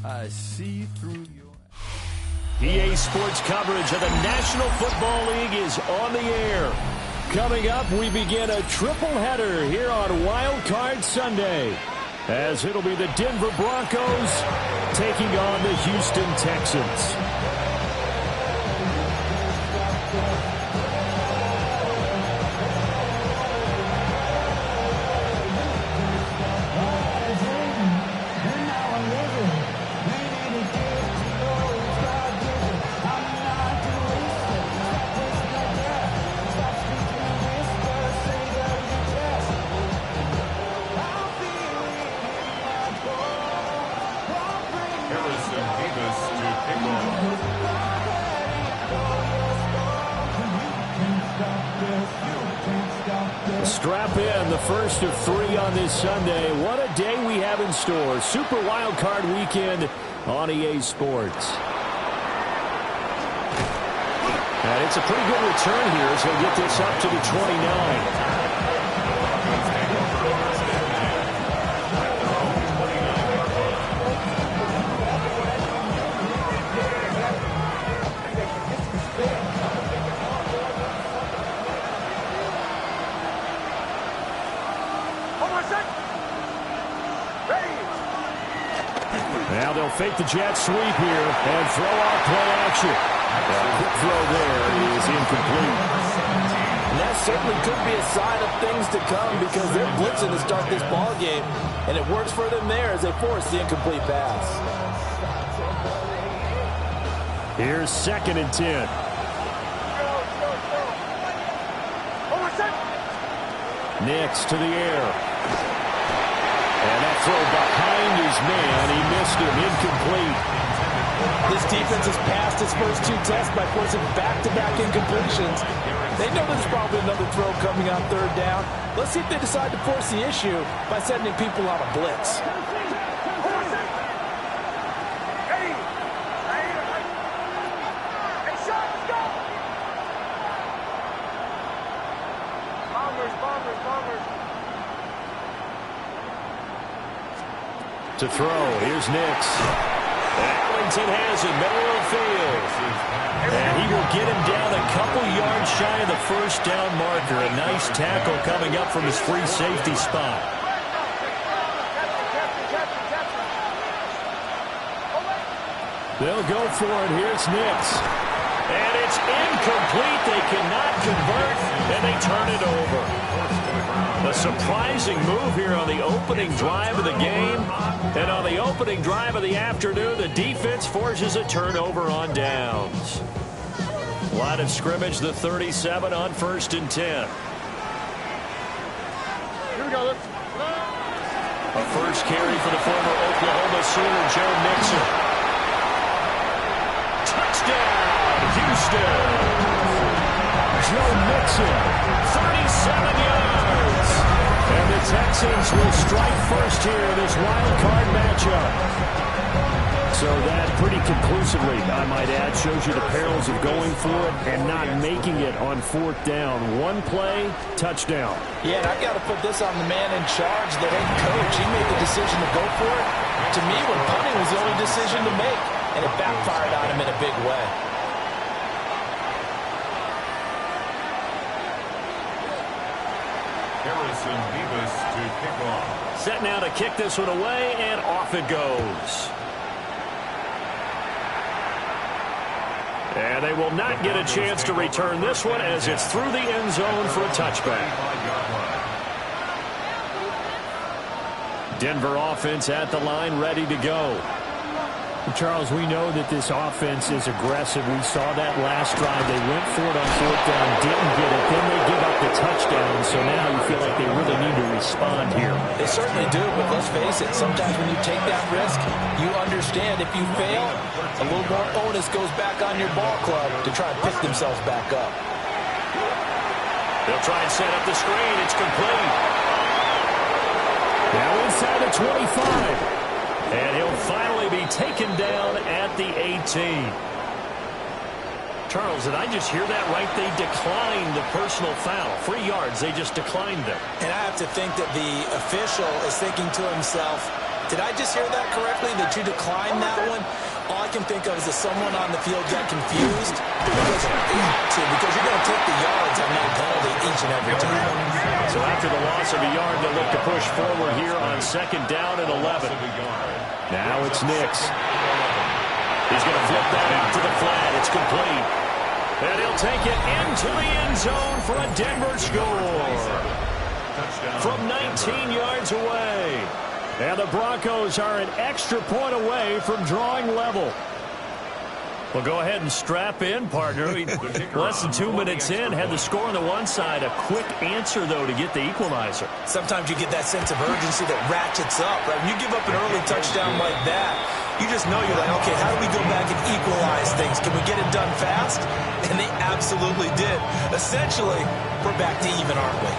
I see through your... EA Sports coverage of the National Football League is on the air. Coming up, we begin a triple header here on Wild Card Sunday, as it'll be the Denver Broncos taking on the Houston Texans. Strap in, the first of three on this Sunday. What a day we have in store. Super Wild Card Weekend on EA Sports. And it's a pretty good return here as they get this up to the 29. Now they'll fake the jet sweep here and throw out play action. Quick throw there is incomplete. And that certainly could be a sign of things to come because they're blitzing to start this ball game, and it works for them there as they force the incomplete pass. Here's 2nd and 10. Nix to the air. And that throw behind his man, he missed him, incomplete. This defense has passed its first two tests by forcing back-to-back incompletions. They know there's probably another throw coming on 3rd down. Let's see if they decide to force the issue by sending people on a blitz. To throw, here's Nix. Allington has it, middle of the field. And he will get him down a couple yards shy of the 1st down marker. A nice tackle coming up from his free safety spot. They'll go for it. Here's Nix. And it's incomplete. They cannot convert, and they turn it over. A surprising move here on the opening drive of the game. And on the opening drive of the afternoon, the defense forces a turnover on downs. Line of scrimmage, the 37 on 1st and 10. Here we go. A first carry for the former Oklahoma Sooner, Joe Mixon. Touchdown, Houston. Joe Mixon, 37 yards. And the Texans will strike first here in this wild card matchup. So that pretty conclusively, I might add, shows you the perils of going for it and not making it on 4th down. One play, touchdown. Yeah, and I've got to put this on the man in charge, the head coach. He made the decision to go for it. To me, when punting was the only decision to make, and it backfired on him in a big way. Set now to kick this one away, and off it goes. And they will not get a chance to return this one as it's through the end zone for a touchback. Denver offense at the line, ready to go. Charles, we know that this offense is aggressive. We saw that last drive. They went for it on 4th down, didn't get it. Then they give up the touchdown. So now you feel like they really need to respond here. They certainly do, but let's face it. Sometimes when you take that risk, you understand if you fail, a little more onus goes back on your ball club to try and pick themselves back up. They'll try and set up the screen. It's complete. Now inside the 25. And he'll finally be taken down at the 18. Charles, did I just hear that right? They declined the personal foul. 3 yards, they just declined them. And I have to think that the official is thinking to himself, Did I just hear that correctly, that you declined that one? All I can think of is that someone on the field got confused because you're going to take the yards on that penalty each and every time. So after the loss of a yard, they'll look to push forward here on 2nd down and 11. Now it's Nix. He's going to flip that out to the flat. It's complete. And he'll take it into the end zone for a Denver score. From 19 yards away. And the Broncos are an extra point away from drawing level. Well, go ahead and strap in, partner. Less than 2 minutes in, had the score on the one side. A quick answer, though, to get the equalizer. Sometimes you get that sense of urgency that ratchets up, right? When you give up an early touchdown like that, you just know you're like, okay, how do we go back and equalize things? Can we get it done fast? And they absolutely did. Essentially, we're back to even, aren't we?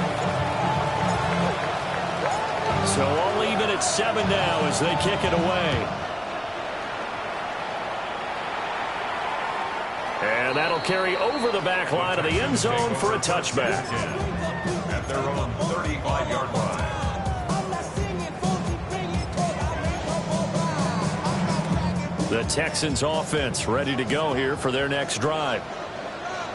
So all even at 7 now as they kick it away. And that'll carry over the back line of the end zone for a touchback. At their own 35-yard line. The Texans offense ready to go here for their next drive.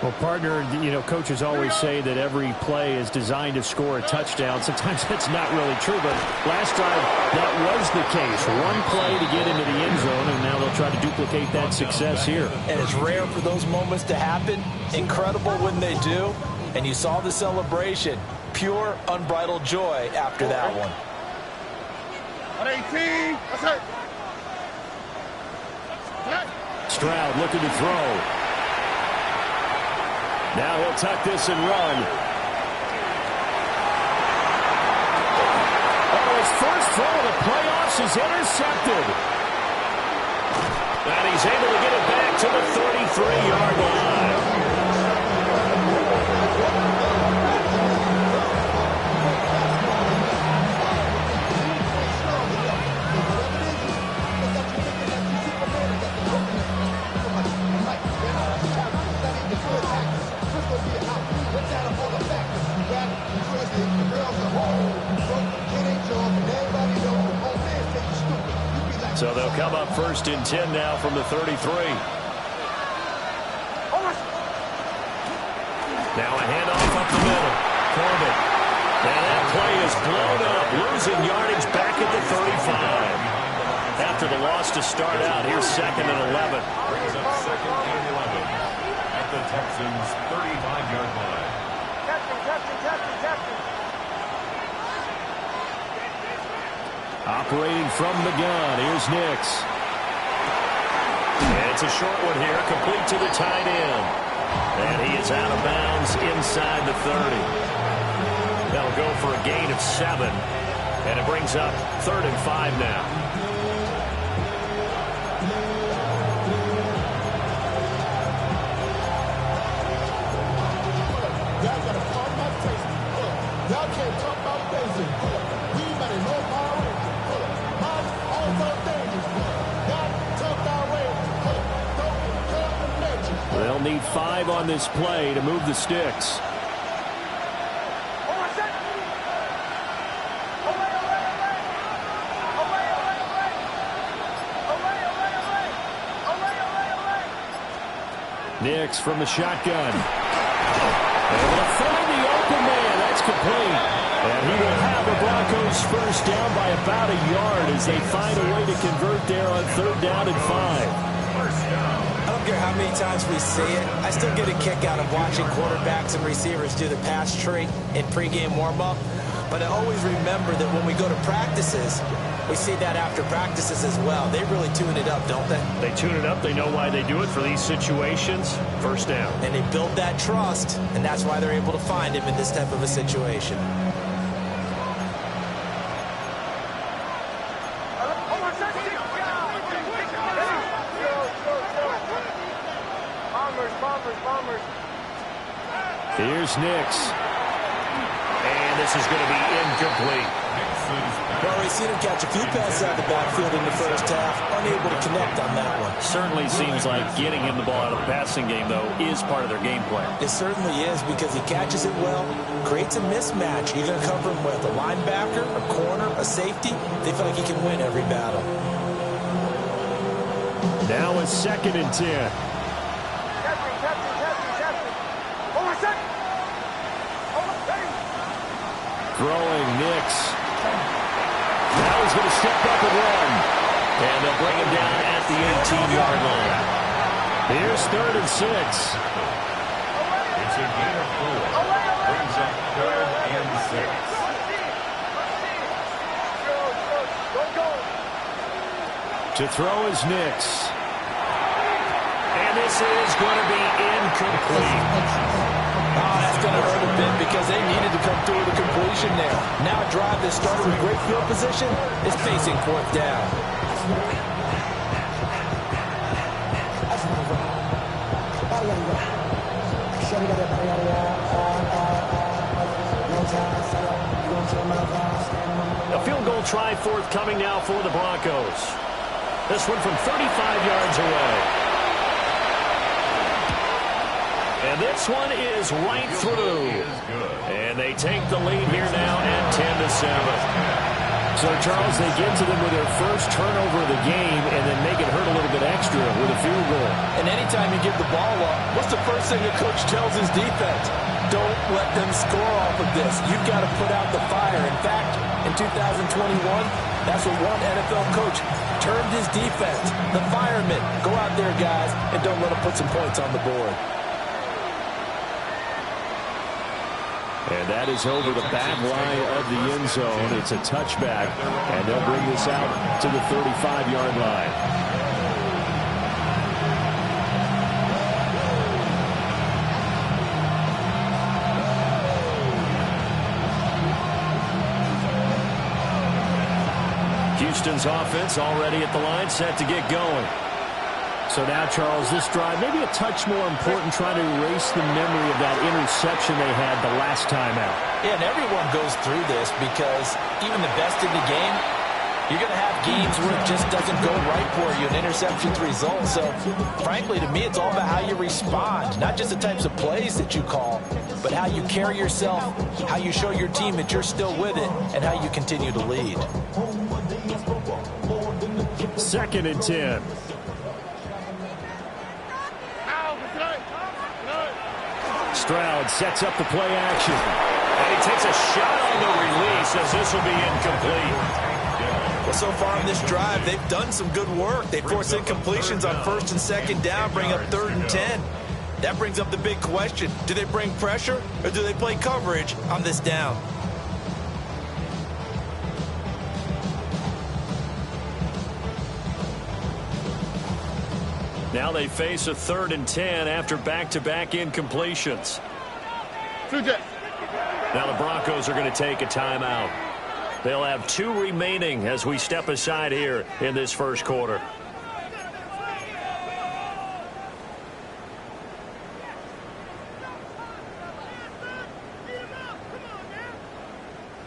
Well, partner, coaches always say that every play is designed to score a touchdown. Sometimes that's not really true, but last drive, that was the case. One play to get into the end zone, and now they'll try to duplicate that success here. And it's rare for those moments to happen. Incredible when they do. And you saw the celebration. Pure, unbridled joy after that one. 118. That's it. Stroud looking to throw. Now he'll tuck this and run. Oh, his first throw of the playoffs is intercepted. And he's able to get it back to the 33-yard line. So they'll come up 1st and 10 now from the 33. Now a handoff up the middle. Corbett. And that play is blown up, losing yardage back at the 35. After the loss to start out, here's 2nd and 11. Brings up 2nd and 11 at the Texans' 35-yard line. Operating from the gun, here's Nix. And it's a short one here, complete to the tight end. And he is out of bounds inside the 30. That'll go for a gain of 7. And it brings up 3rd and 5 now. Y'all can't talk about basic. We better know power. They'll need 5 on this play to move the sticks. Nix from the shotgun. Able to find the open man. That's complete. And he will have the Broncos first down by about a yard as they find a way to convert there on 3rd down and 5. I don't care how many times we see it. I still get a kick out of watching quarterbacks and receivers do the pass tree in pregame warm-up. But I always remember that when we go to practices, we see that after practices as well. They really tune it up, don't they? They tune it up. They know why they do it for these situations. First down. And they build that trust, and that's why they're able to find him in this type of a situation. Here's Nix. And this is going to be incomplete. Texans. Well, we've seen him catch a few passes out of the backfield in the first half. Unable to connect on that one. Certainly seems like getting him the ball out of the passing game, though, is part of their game plan. It certainly is because he catches it well, creates a mismatch. You're going to cover him with a linebacker, a corner, a safety. They feel like he can win every battle. Now a 2nd and 10. Throwing Nix. Now he's going to step up and run. And they'll bring him down at the 18-yard line. Here's 3rd and 6. It's a gain of 4. Brings up 3rd and 6. To throw is Nix. And this is going to be incomplete. Oh, that's going to hurt a bit because they needed to come through with a completion there. Now a drive that started with great field position is facing 4th down. A field goal try forthcoming now for the Broncos. This one from 35 yards away. And this one is right through. And they take the lead here now at 10-7. So, Charles, they get to them with their first turnover of the game and then make it hurt a little bit extra with a field goal. And anytime you give the ball up, what's the first thing a coach tells his defense? Don't let them score off of this. You've got to put out the fire. In fact, in 2021, that's what one NFL coach termed his defense. The firemen. Go out there, guys, and don't let them put some points on the board. And that is over the back line of the end zone. It's a touchback, and they'll bring this out to the 35-yard line. Houston's offense already at the line, set to get going. So now, Charles, this drive maybe a touch more important, trying to erase the memory of that interception they had the last time out. Yeah, and everyone goes through this because even the best in the game, you're going to have games where it just doesn't go right for you, and interceptions result. So, frankly, to me, it's all about how you respond, not just the types of plays that you call, but how you carry yourself, how you show your team that you're still with it, and how you continue to lead. 2nd and 10. Stroud sets up the play action. And he takes a shot on the release as this will be incomplete. Well, so far on this drive, they've done some good work. They force incompletions on 1st and 2nd down, bring up 3rd and 10. That brings up the big question. Do they bring pressure or do they play coverage on this down? Now they face a 3rd and 10 after back-to-back incompletions. Now the Broncos are going to take a timeout. They'll have 2 remaining as we step aside here in this first quarter.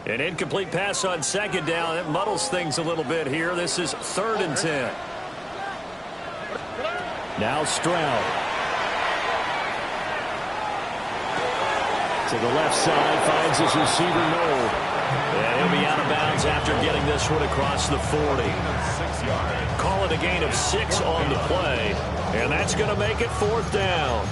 An incomplete pass on 2nd down. It muddles things a little bit here. This is 3rd and 10. Now Stroud. To the left side, finds his receiver Noel. And he'll be out of bounds after getting this one across the 40. Call it a gain of 6 on the play. And that's going to make it 4th down.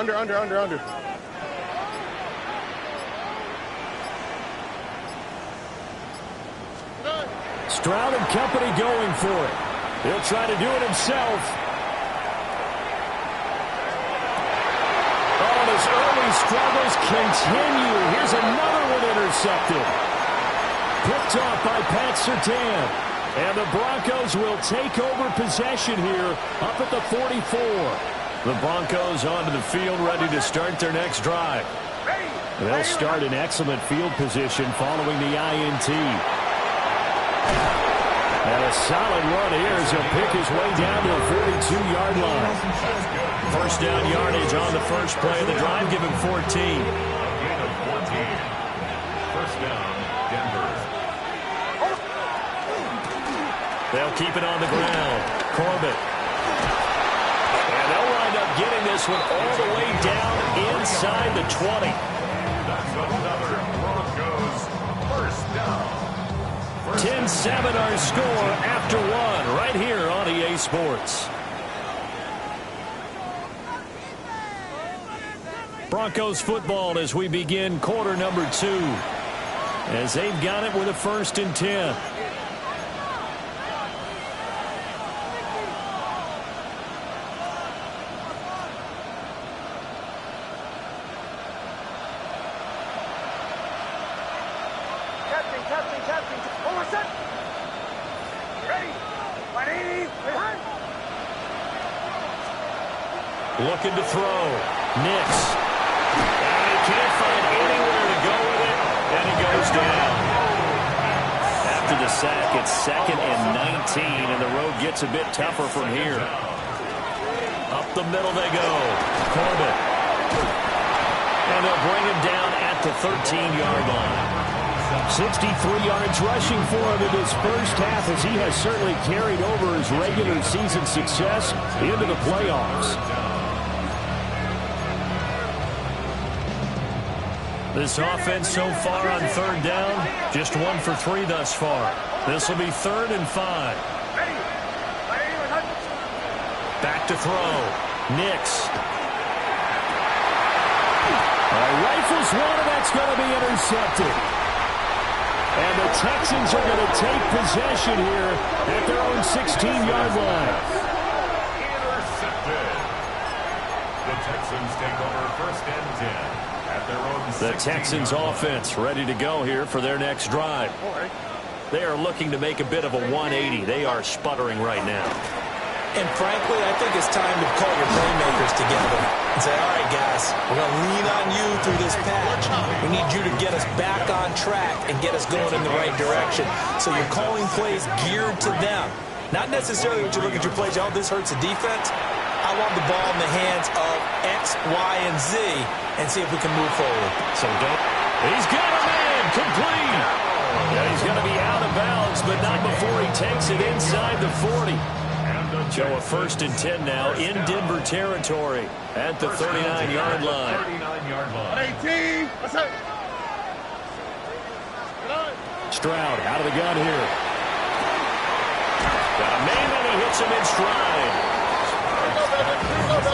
Under. Stroud and company going for it. He'll try to do it himself. Oh, and his early struggles continue. Here's another one intercepted. Picked off by Pat Surtain. And the Broncos will take over possession here up at the 44. The Broncos onto the field ready to start their next drive. They'll start in excellent field position following the INT. And a solid run here as he'll pick his way down to the 42-yard line. First down yardage on the first play of the drive, give him 14. A gain of 14. First down, Denver. They'll keep it on the ground. Corbett. And they'll wind up getting this one all the way down inside the 20. That's another Broncos first down. 10-7 our score after one right here on EA Sports. Broncos football as we begin quarter number 2. As they've got it with a 1st and 10. Looking to throw. Nix. And he can't find anywhere to go with it. And he goes down. After the sack, it's 2nd and 19, and the road gets a bit tougher from here. Up the middle they go. Corbett. And they'll bring him down at the 13-yard line. 63 yards rushing for him in this first half, as he has certainly carried over his regular season success into the playoffs. This offense so far on 3rd down, just 1 for 3 thus far. This will be 3rd and 5. Back to throw. Nix. Rifles one, and that's going to be intercepted. And the Texans are going to take possession here at their own 16-yard line. Intercepted. The Texans take over 1st and 10. The Texans offense ready to go here for their next drive. They are looking to make a bit of a 180. They are sputtering right now. And frankly, I think it's time to call your playmakers together and say, all right, guys, we're going to lean on you through this patch. We need you to get us back on track and get us going in the right direction. So you're calling plays geared to them. Not necessarily when you look at your plays, oh, this hurts the defense. I want the ball in the hands of X, Y, and Z and see if we can move forward. So don't. He's got a man complete. Yeah, he's going to be out of bounds, but not before he takes it inside the 40. So a 1st and 10 now in Denver territory at the 39-yard line. 39-yard line. 18. What's up? Stroud out of the gun here. Got a man, and he hits him in stride.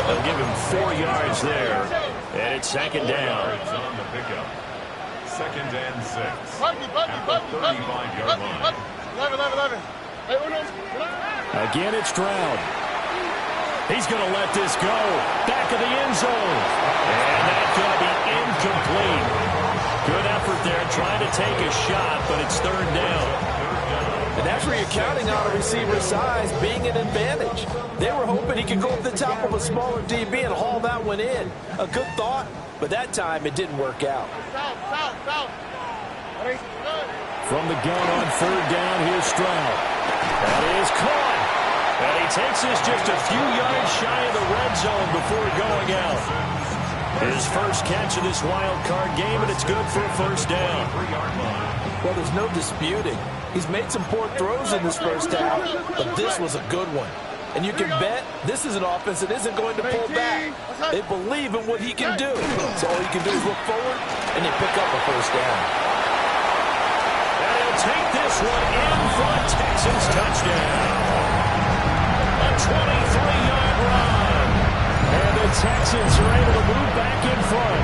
They'll give him 4 yards there, and it's 2nd down. On the pickup. 2nd and 6. At the 35-yard line. 11. Again, it's Stroud. He's going to let this go. Back of the end zone. And that's going to be incomplete. Good effort there trying to take a shot, but it's 3rd down. And that's where you're counting on a receiver's size being an advantage. They were hoping he could go up the top of a smaller DB and haul that one in. A good thought, but that time it didn't work out. From the gun on 3rd down, here's Stroud. That is caught. And he takes this just a few yards shy of the red zone before going out. His first catch of this wild card game, and it's good for a 1st down. Well, there's no disputing. He's made some poor throws in this first half, but this was a good one. And you can bet this is an offense that isn't going to pull back. They believe in what he can do. So all you can do is look forward, and you pick up a 1st down. And he'll take this one in for a Texans touchdown. A 23-yard run. And the Texans are able to move back in front.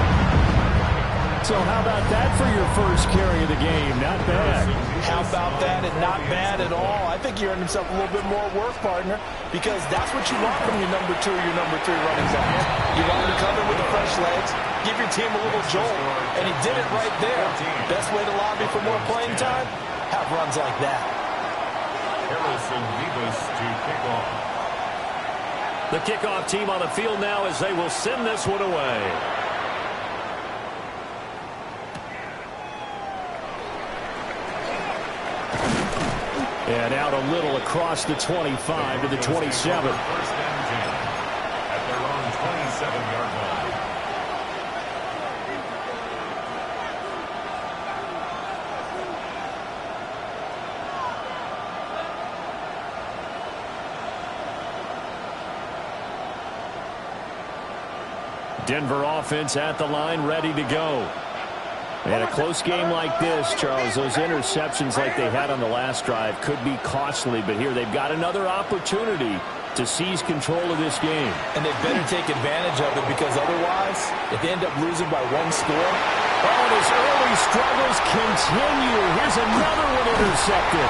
So how about that for your first carry of the game? Not bad. How about that, and not bad at all. I think he earned himself a little bit more work, partner, because that's what you want from your number 2 or your number 3 running back. You want him to come in with the fresh legs, give your team a little jolt, and he did it right there. Best way to lobby for more playing time? Have runs like that. Harrison Vivas to kick off. The kickoff team on the field now as they will send this one away. And out a little across the 25 to the 27. First and 10 at their own 27-yard line. Denver offense at the line, ready to go. And a close game like this, Charles, those interceptions like they had on the last drive could be costly, but here they've got another opportunity to seize control of this game. And they better take advantage of it, because otherwise, if they end up losing by one score. Oh, and his early struggles continue. Here's another one intercepted.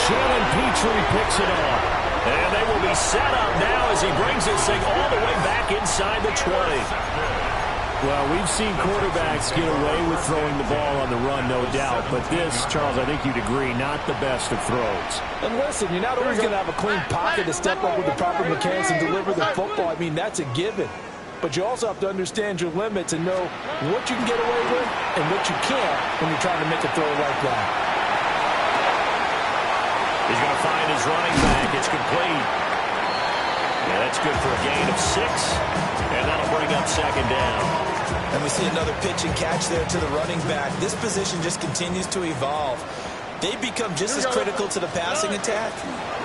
Jalen Petrie picks it off. And they will be set up now as he brings this thing all the way back inside the 20. Well, we've seen quarterbacks get away with throwing the ball on the run, no doubt. But this, Charles, I think you'd agree, not the best of throws. And listen, you're not always going to have a clean pocket to step up with the proper mechanics and deliver the football. I mean, that's a given. But you also have to understand your limits and know what you can get away with and what you can't when you're trying to make a throw like that. He's going to find his running back. It's complete. Yeah, that's good for a gain of 6. And that'll bring up second down. And we see another pitch and catch there to the running back. This position just continues to evolve. They become just as critical to the passing attack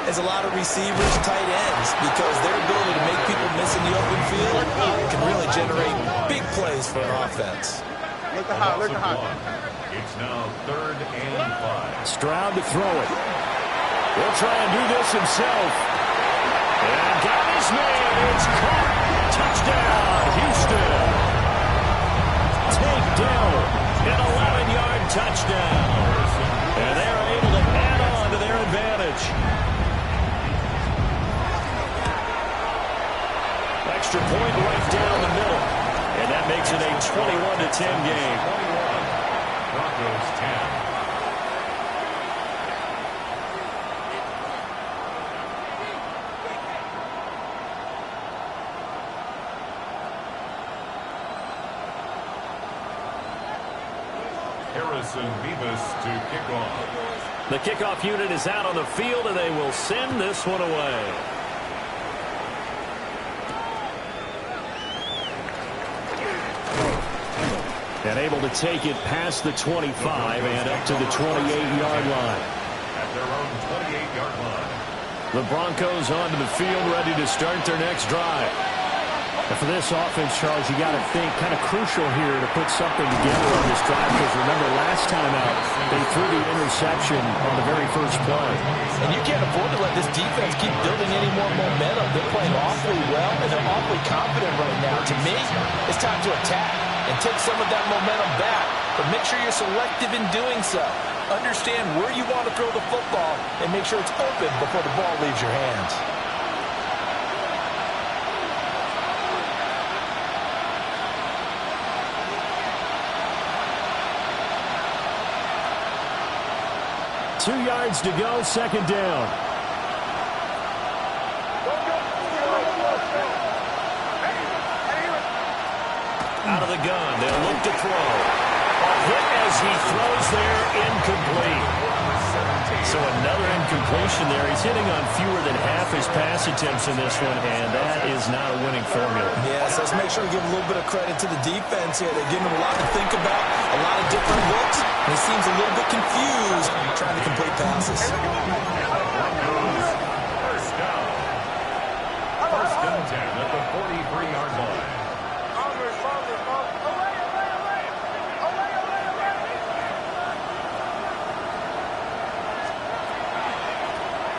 as a lot of receivers, tight ends, because their ability to make people miss in the open field can really generate big plays for an offense. Look at it's now 3rd and 5. Stroud to throw it. He'll try and do this himself. And got his man. It's caught. Touchdown, Houston. Takedown. An 11-yard touchdown. And they're able to add on to their advantage. Extra point right down the middle. And that makes it a 21-10 game. 21. Broncos 10. Harrison Beavis to kick off. The kickoff unit is out on the field, and they will send this one away. And able to take it past the 25 and up to the 28-yard line. At their own 28-yard line. The Broncos onto the field, ready to start their next drive. And for this offense, Charles, you got to think kind of crucial here to put something together on this drive, because remember last time out they threw the interception on the very first play. And you can't afford to let this defense keep building any more momentum. They're playing awfully well, and they're awfully confident right now. To me, it's time to attack and take some of that momentum back, but make sure you're selective in doing so. Understand where you want to throw the football and make sure it's open before the ball leaves your hands. Two yards to go, second down. Out of the gun, they'll look to throw. A hit as he throws there, incomplete. So another incompletion there. He's hitting on fewer than half his pass attempts in this one, and that is not a winning formula. Yes, let's make sure we give a little bit of credit to the defense here. They're giving him a lot to think about, a lot of different looks, and he seems a little bit confused trying to complete passes. First down. First and 10 at the 43-yard line.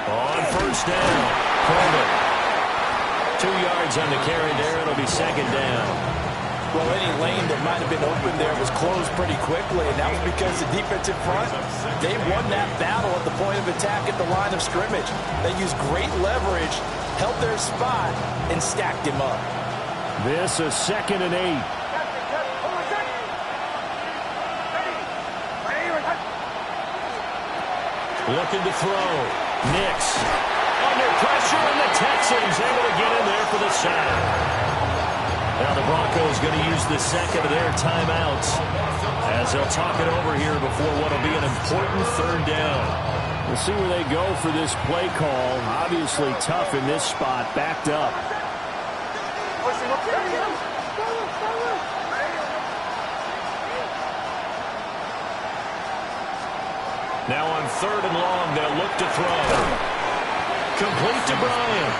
On first down, Coleman. 2 yards on the carry there. It'll be second down. Well, any lane that might have been open there was closed pretty quickly, and that was because the defensive front, they won that battle at the point of attack at the line of scrimmage. They used great leverage, held their spot, and stacked him up. This is 2nd and 8. Looking to throw. Nix under pressure, and the Texans able to get in there for the sack. Now the Broncos going to use the second of their timeouts as they'll talk it over here before what will be an important third down. We'll see where they go for this play call. Obviously tough in this spot, backed up. Now on 3rd and long, they'll look to throw. Complete to Bryant.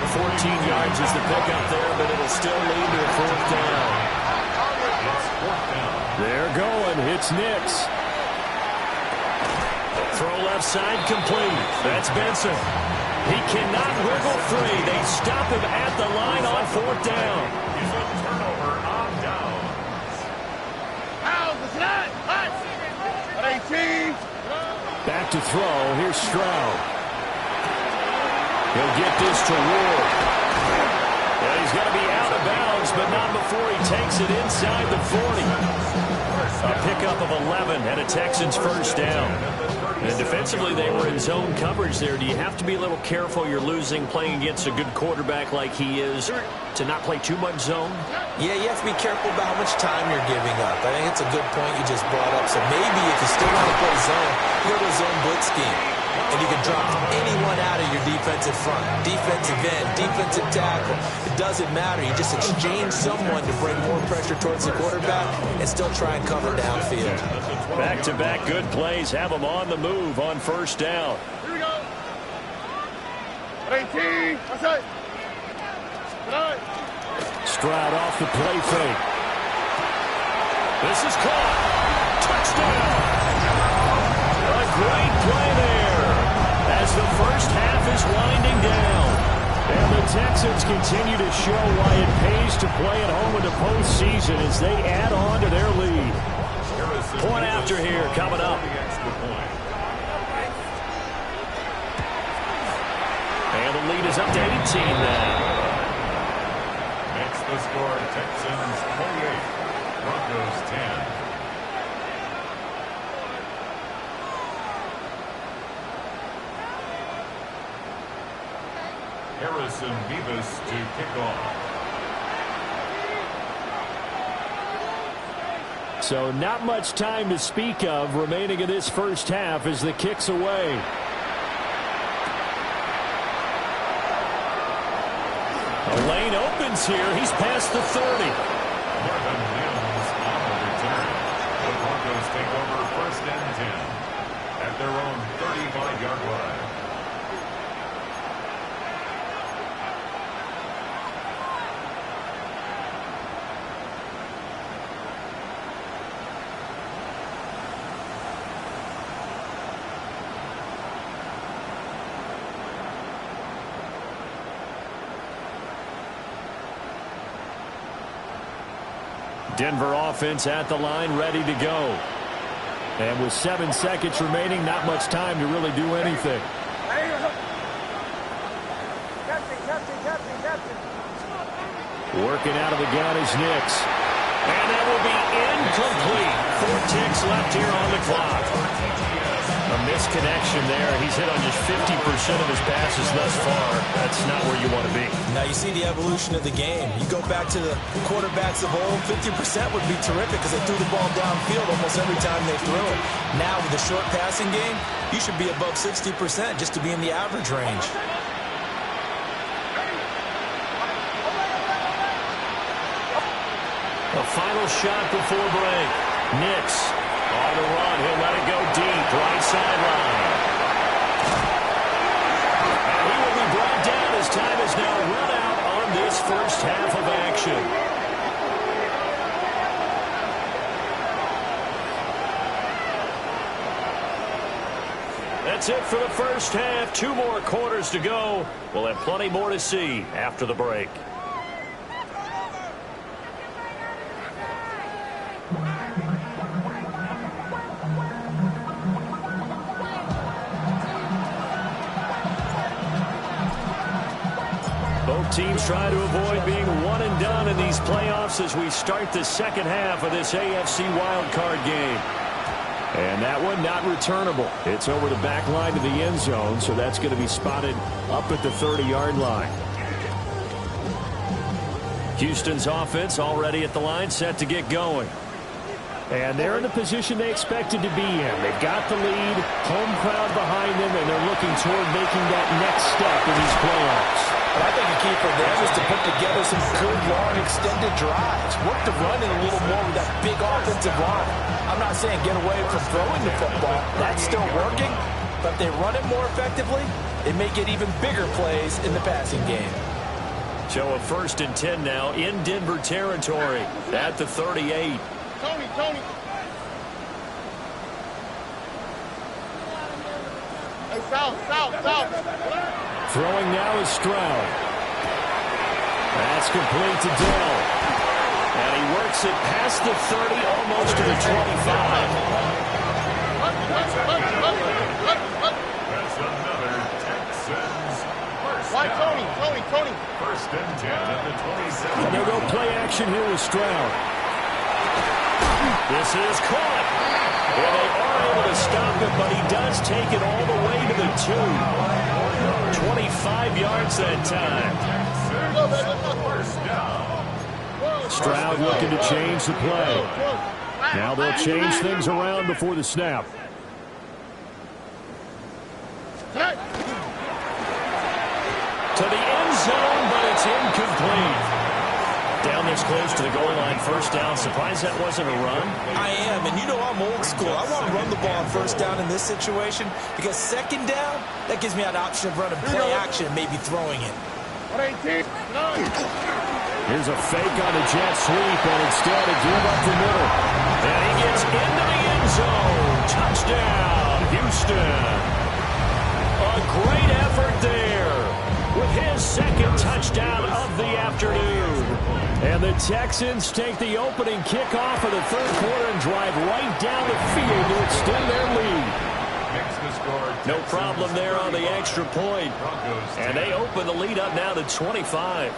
14 yards is the pickup there, but it'll still lead to a 4th down. It's 4th down. They're going. It's Nix. Throw left side complete. That's Benson. He cannot wiggle free. They stop him at the line on 4th down. He's a turnover on downs. Back to throw. Here's Stroud. He'll get this to Ward. And he's going to be out of bounds, but not before he takes it inside the 40. A pickup of 11 and a Texans 1st down. And defensively, they were in zone coverage there. Do you have to be a little careful? You're losing playing against a good quarterback like he is to not play too much zone? Yeah, you have to be careful about how much time you're giving up. I think it's a good point you just brought up. So maybe if you still want to play zone, you go to a zone blitz scheme. And you can drop anyone out of your defensive front. Defensive end, defensive tackle. It doesn't matter. You just exchange someone to bring more pressure towards the quarterback and still try and cover downfield. Back-to-back good plays have them on the move on 1st down. Here we go. 18. That's it. Stroud off the play fake. This is caught. Touchdown. A great play there as the 1st half is winding down. And the Texans continue to show why it pays to play at home in the postseason as they add on to their lead. Point after here coming up. And the lead is up to 18 now. Makes the score Texans 28, Broncos 10. Harrison Beavis to kick off. So not much time to speak of remaining in this 1st half as the kick's away. A lane opens here. He's past the 30. Marvin Mims on the return. The Broncos take over 1st and 10 at their own 35-yard line. Denver offense at the line, ready to go. And with 7 seconds remaining, not much time to really do anything. Working out of the gun is Nix. And that will be incomplete. 4 ticks left here on the clock. A misconnection there. He's hit on just 50% of his passes thus far. That's not where you want to be. Now you see the evolution of the game. You go back to the quarterbacks of old, 50% would be terrific because they threw the ball downfield almost every time they threw it. Now with the short passing game, you should be above 60% just to be in the average range. A final shot before break. Nix on the run. He'll let it go deep. Right sideline. And he will be brought down as time is now run out on this 1st half of action. That's it for the 1st half. 2 more quarters to go. We'll have plenty more to see after the break. Teams try to avoid being one and done in these playoffs as we start the 2nd half of this AFC wildcard game. And that one not returnable. It's over the back line to the end zone, so that's going to be spotted up at the 30-yard line. Houston's offense already at the line, set to get going. And they're in the position they expected to be in. They've got the lead, home crowd behind them, and they're looking toward making that next step in these playoffs. But I think a key for them is to put together some good, long, extended drives. Work the run in a little more with that big offensive line. I'm not saying get away from throwing the football. That's still working. But if they run it more effectively, they may get even bigger plays in the passing game. So a 1st and 10 now in Denver territory at the 38. Tony. Hey, South. Throwing now is Stroud. That's complete to Dell. And he works it past the 30, almost to the 25. That's another Texans first Why, down. Tony? 1st and 10 at the 27. And they'll go play action here with Stroud. This is caught. And they are able to stop him, but he does take it all the way to the 2. 25 yards that time. First down. Stroud looking to change the play. Now they'll change things around before the snap. To the end zone, but it's incomplete. Down this close to the goal line, 1st down. Surprised that wasn't a run? I am, and you know I'm old school. I want to run the ball on 1st down in this situation because 2nd down, that gives me an option of running play action and maybe throwing it. Here's a fake on a jet sweep, and instead a give up the middle. And he gets into the end zone. Touchdown, Houston. A great effort there with his 2nd touchdown of the afternoon. And the Texans take the opening kickoff of the 3rd quarter and drive right down the field to extend their lead. Makes the score. No problem there on the extra point. Broncos And they open the lead up now to 25.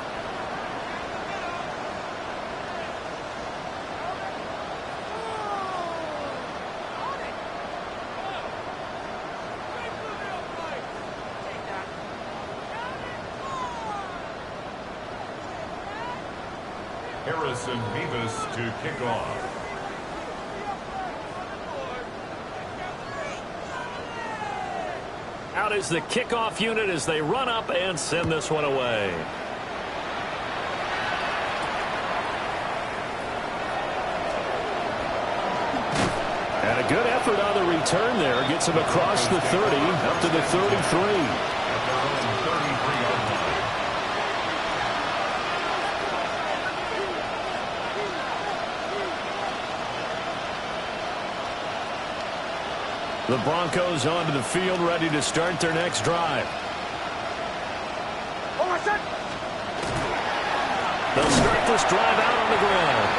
Harrison Beavis to kick off. Out is the kickoff unit as they run up and send this one away. And a good effort on the return there. Gets him across the 30 up to the 33. At their own 33-yard line. The Broncos onto the field, ready to start their next drive. They'll start this drive out on the ground.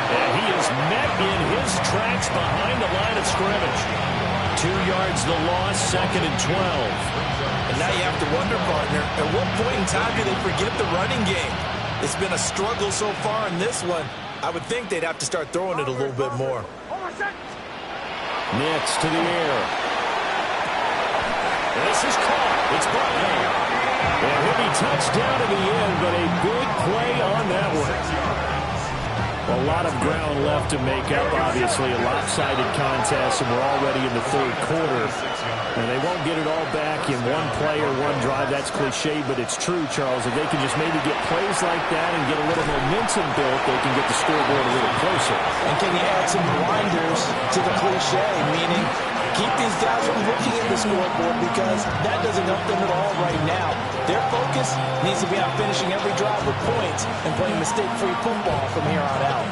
And he is met in his tracks behind the line of scrimmage. 2 yards the loss, 2nd and 12. And now you have to wonder, partner, at what point in time do they forget the running game? It's been a struggle so far in this one. I would think they'd have to start throwing it a little bit more. Next to the air. This is caught. It's Bryant. And he'll be touchdown in the end, but a big play on that one. A lot of ground left to make up, obviously. A lopsided contest, and we're already in the 3rd quarter. And they won't get it all back in one play or one drive. That's cliche, but it's true, Charles. If they can just maybe get plays like that and get a little momentum built, they can get the scoreboard a little closer. And can you add some blinders to the cliche, meaning keep these guys from looking at the scoreboard because that doesn't help them at all right now. Their focus needs to be on finishing every drive with points and playing mistake-free football from here on out.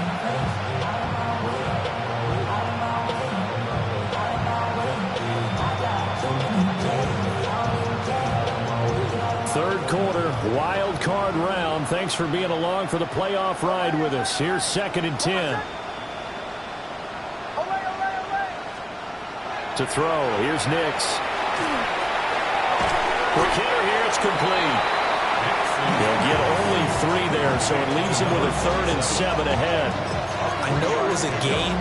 Third quarter, wild card round. Thanks for being along for the playoff ride with us. Here's 2nd and 10. To throw, here's Nix. Quick hitter here, it's complete. They'll get only 3 there, so it leaves him with a 3rd and 7 ahead. I know it was a game,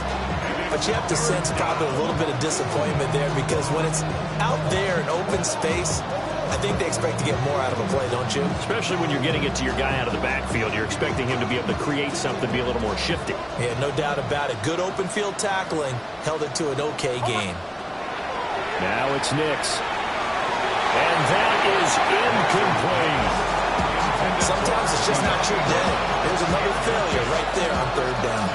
but but you have to sense probably a little bit of disappointment there because when it's out there in open space, I think they expect to get more out of a play, don't you? Especially when you're getting it to your guy out of the backfield. You're expecting him to be able to create something, be a little more shifty. Yeah, no doubt about it. Good open field tackling held it to an okay game. Now it's Nix. And that is incomplete. Sometimes it's just not your day. There's another failure right there on third down.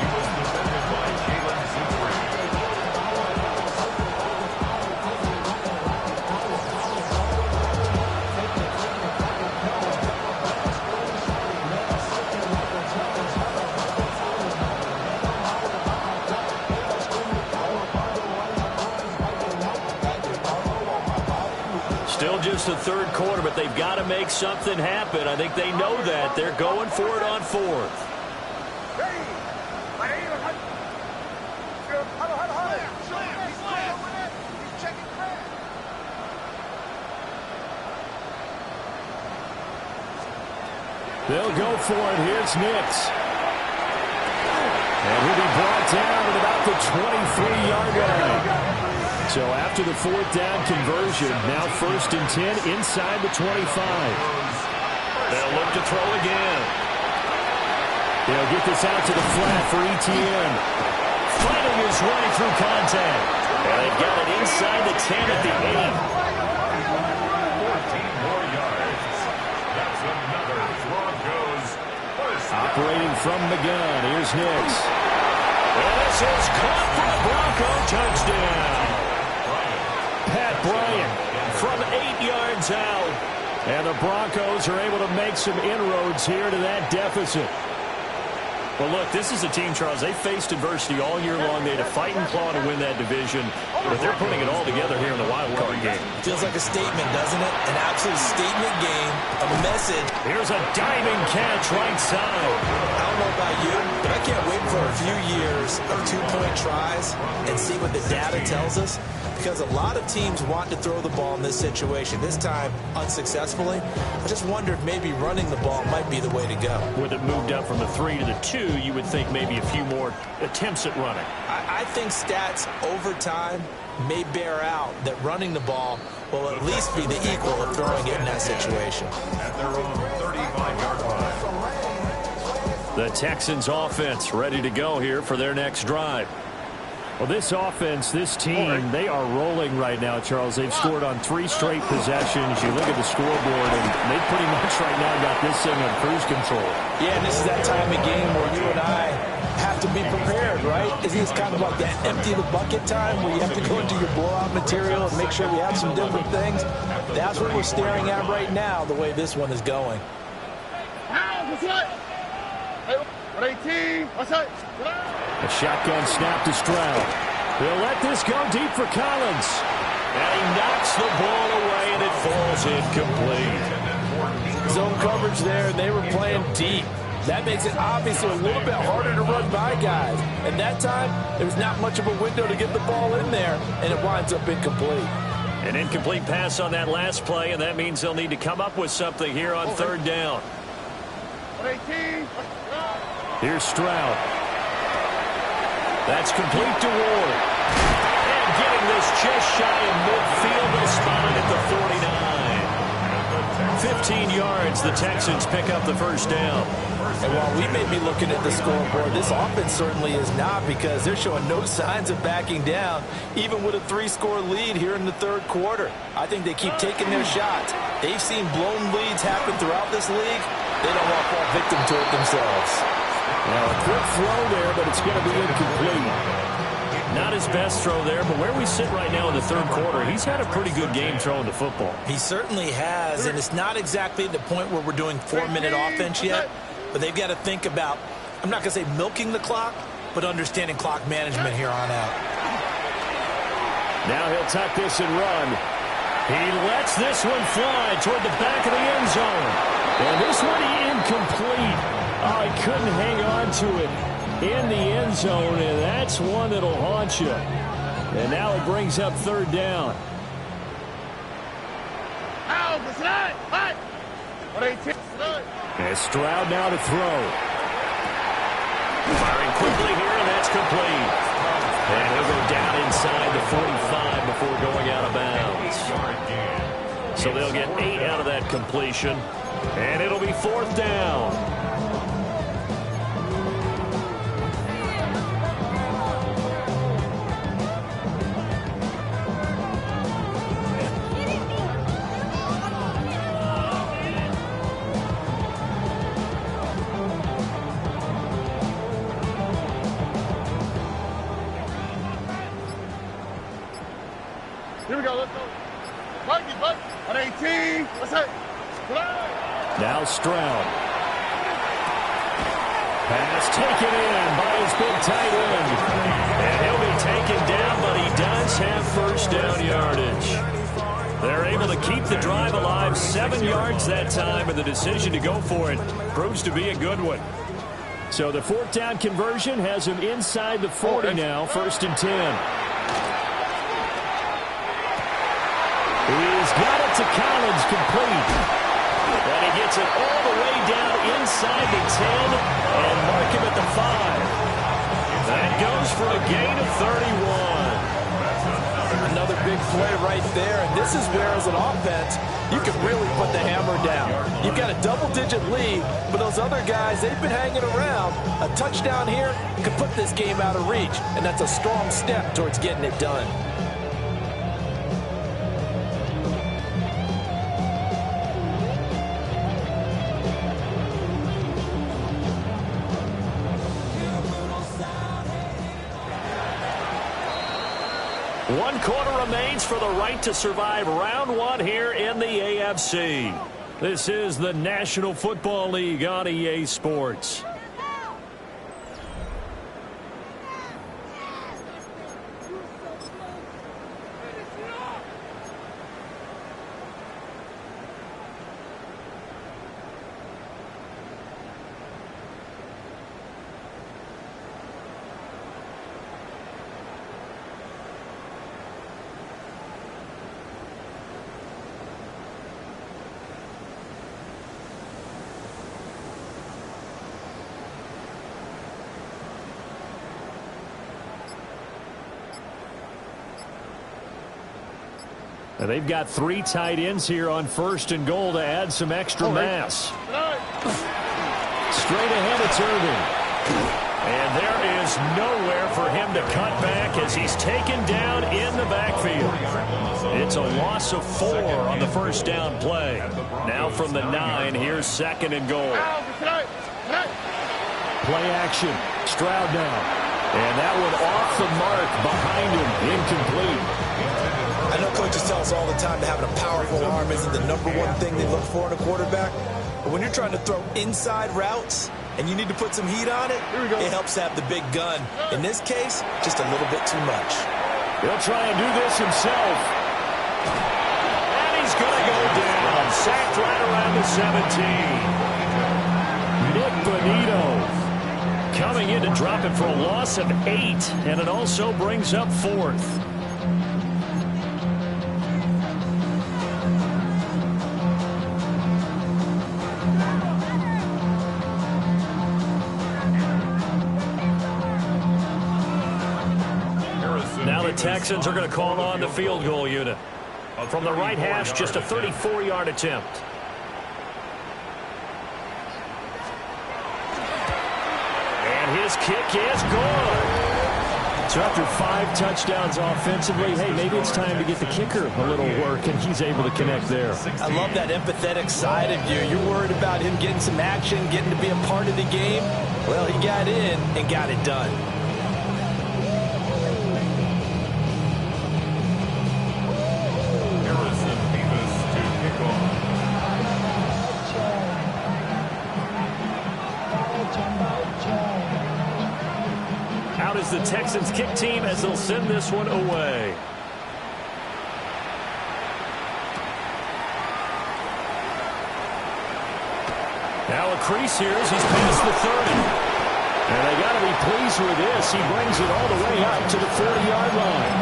Still just the third quarter, but they've got to make something happen. I think they know that. They're going for it on fourth. They'll go for it. Here's Nix. And he'll be brought down at about the 23-yard line. So after the fourth down conversion, now 1st and 10 inside the 25. They'll look to throw again. They'll get this out to the flat for Etienne. Fighting his way through contact. And they've got it inside the 10 at the 8. 14 more yards. That's another Broncos first. Operating from the gun, here's Nix. And this is caught for a Bronco touchdown. Pat Bryant from 8 yards out. And the Broncos are able to make some inroads here to that deficit. Well, look, this is a team, Charles, they faced adversity all year long. They had to fight and claw to win that division, but they're putting it all together here in the wild card game. Feels like a statement, doesn't it? An absolute statement game, a message. Here's a diving catch right side. I don't know about you, but I can't wait for a few years of two-point tries and see what the data tells us. Because a lot of teams want to throw the ball in this situation. This time, unsuccessfully. I just wonder if maybe running the ball might be the way to go. With it moved up from the 3 to the 2, you would think maybe a few more attempts at running. I think stats over time may bear out that running the ball will at least be the equal of throwing it in that situation. At their own 35-yard line. The Texans offense ready to go here for their next drive. Well, this offense, this team, they are rolling right now, Charles. They've scored on 3 straight possessions. You look at the scoreboard, and they pretty much right now got this thing on cruise control. Yeah, and this is that time of game where you and I have to be prepared, right? Isn't this kind of like that empty the bucket time where you have to go into your blowout material and make sure we have some different things? That's what we're staring at right now, the way this one is going. A shotgun snap to Stroud. They'll let this go deep for Collins. And he knocks the ball away, and it falls incomplete. Zone coverage there, and they were playing deep. That makes it obviously a little bit harder to run by guys. And that time, there was not much of a window to get the ball in there, and it winds up incomplete. An incomplete pass on that last play, and that means they'll need to come up with something here on third down. Here's Stroud. That's complete to Ward. And getting this just shy of midfield, they'll spot it at the 49. 15 yards, the Texans pick up the first down. And while we may be looking at the scoreboard, this offense certainly is not, because they're showing no signs of backing down, even with a 3-score lead here in the third quarter. I think they keep taking their shots. They've seen blown leads happen throughout this league. They don't want to fall victim to it themselves. Well, a quick throw there, but it's going to be incomplete. Not his best throw there, but where we sit right now in the third quarter, he's had a pretty good game throwing the football. He certainly has, and it's not exactly at the point where we're doing 4-minute offense yet, but they've got to think about, I'm not going to say milking the clock, but understanding clock management here on out. Now he'll tuck this and run. He lets this one fly toward the back of the end zone. And this one incomplete. Oh, he couldn't hang on to it in the end zone, and that's one that'll haunt you. And now it brings up third down. And Stroud now to throw. Firing quickly here, and that's complete. And inside the 45 before going out of bounds. So they'll get 8 out of that completion, and it'll be 4th down. Here we go, let's go. Mikey, at 18, let's hit. Now Stroud. Pass taken in by his big tight end. And he'll be taken down, but he does have first down yardage. They're able to keep the drive alive, 7 yards that time, and the decision to go for it proves to be a good one. So the 4th down conversion has him inside the 40 now, 1st and 10. He's got it to Collins, complete. And he gets it all the way down inside the 10 and mark him at the 5. That goes for a gain of 31. Another big play right there, and this is where, as an offense, you can really put the hammer down. You've got a double-digit lead, but those other guys, they've been hanging around. A touchdown here could put this game out of reach, and that's a strong step towards getting it done. One quarter remains for the right to survive round 1 here in the AFC. This is the National Football League on EA Sports. Now they've got 3 tight ends here on 1st and goal to add some extra mass. Straight ahead, it's Irving. And there is nowhere for him to cut back as he's taken down in the backfield. It's a loss of 4 on the first down play. Now from the 9, here's 2nd and goal. Play action. Stroud now. And that one off the mark behind him. Incomplete. I know coaches tell us all the time that having a powerful arm isn't the #1 thing they look for in a quarterback. But when you're trying to throw inside routes and you need to put some heat on it, it helps to have the big gun. In this case, just a little bit too much. He'll try and do this himself. And he's going to go down. Sacked right around the 17. Nick Bonito coming in to drop it for a loss of 8. And it also brings up 4th. Now the Texans are going to call on the field goal unit. From the right hash, just a 34-yard attempt. And his kick is good. So after 5 touchdowns offensively, hey, maybe it's time to get the kicker a little work, and he's able to connect there. I love that empathetic side of you. You're worried about him getting some action, getting to be a part of the game. Well, he got in and got it done. Out is the Texans kick team as they'll send this one away. Now a crease here as he's past the 30. And they got to be pleased with this. He brings it all the way up to the 40-yard line.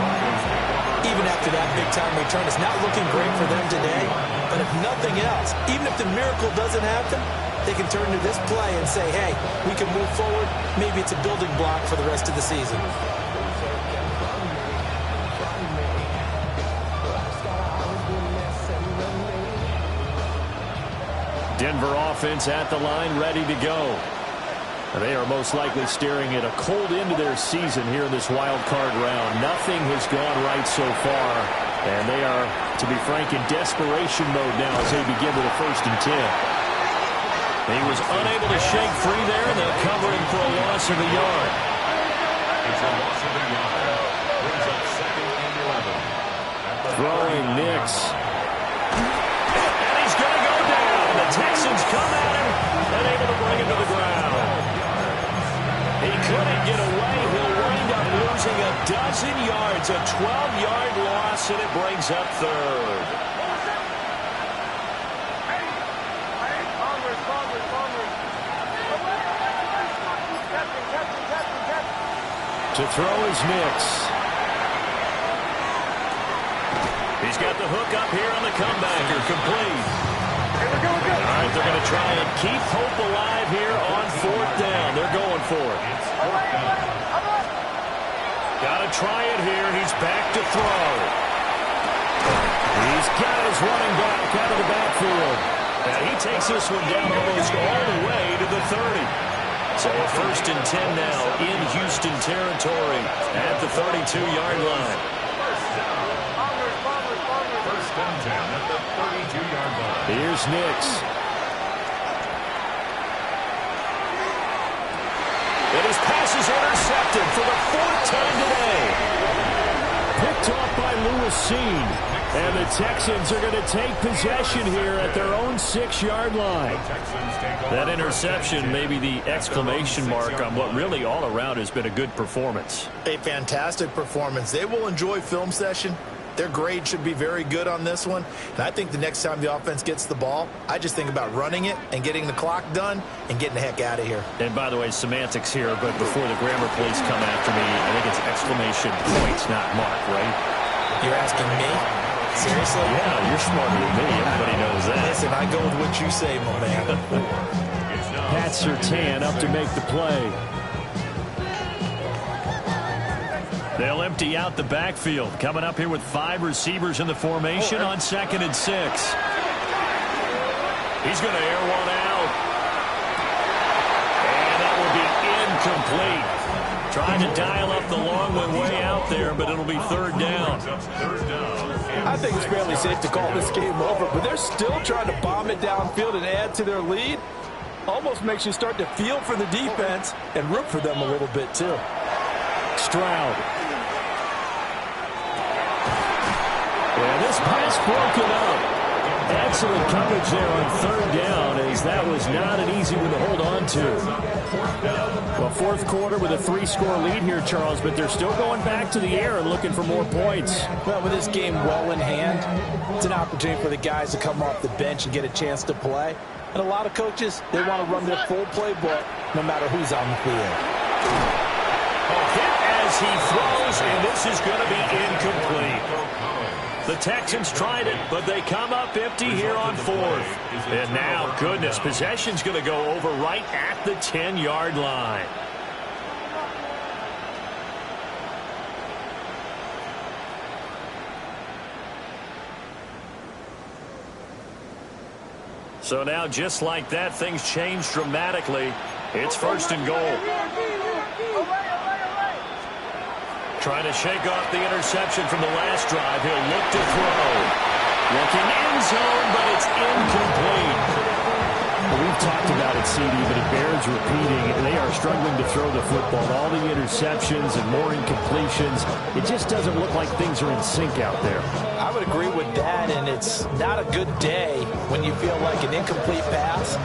Even after that big-time return, it's not looking great for them today. But if nothing else, even if the miracle doesn't happen, they can turn to this play and say, hey, we can move forward. Maybe it's a building block for the rest of the season. Denver offense at the line, ready to go. They are most likely staring at a cold end to their season here in this wild card round. Nothing has gone right so far, and they are, to be frank, in desperation mode now as they begin with a 1st and 10. He was unable to shake free there, and they'll cover him for a loss of a yard. It's a loss of a yard. Brings up 2nd and 11. Throwing Nix. And he's going to go down. The Texans come at him and able to bring him to the ground. He couldn't get away. He'll wind up losing a dozen yards. A 12-yard loss, and it brings up 3rd. To throw is Nix. He's got the hook up here on the comebacker. Complete. All right, they're going to try and keep hope alive here on 4th down. They're going for it. Got to try it here. He's back to throw. He's got his running back out of the backfield. And he takes this one down almost all the way to the 30. So a 1st and 10 now in Houston territory at the 32-yard line. 1st and 10 at the 32-yard line. Here's Nix. And his pass is intercepted for the 4th time today. Picked off by Lewis Seen. And the Texans are going to take possession here at their own 6-yard line. That interception may be the exclamation mark on what really all around has been a good performance. A fantastic performance. They will enjoy film session. Their grade should be very good on this one. And I think the next time the offense gets the ball, I just think about running it and getting the clock done and getting the heck out of here. And by the way, semantics here, but before the grammar police come after me, I think it's exclamation points, not mark, right? You're asking me? Seriously? Yeah, you're smarter than me. Everybody knows that. Listen, I go with what you say, my man. Pat Surtain up to make the play. They'll empty out the backfield. Coming up here with 5 receivers in the formation on 2nd and 6. He's going to air one out. And that will be incomplete. Trying to dial up the long one way out there, but it'll be 3rd down. I think it's fairly safe to call this game over, but they're still trying to bomb it downfield and add to their lead. Almost makes you start to feel for the defense and root for them a little bit, too. Stroud. And this pass broken up. Excellent coverage there on 3rd down, as that was not an easy one to hold on to. Well, 4th quarter with a 3-score lead here, Charles, but they're still going back to the air and looking for more points. Well, with this game well in hand, it's an opportunity for the guys to come off the bench and get a chance to play. And a lot of coaches, they want to run their full playbook no matter who's on the field. Hit as he throws, and this is going to be incomplete. The Texans tried it, but they come up empty here on 4th. And now, goodness, possession's going to go over right at the 10-yard line. So now, just like that, things change dramatically. It's 1st and goal. Trying to shake off the interception from the last drive. He'll look to throw. Looking end zone, but it's incomplete. Well, we've talked about it, CD, but it bears repeating. They are struggling to throw the football. All the interceptions and more incompletions. It just doesn't look like things are in sync out there. I would agree with that, and it's not a good day when you feel like an incomplete pass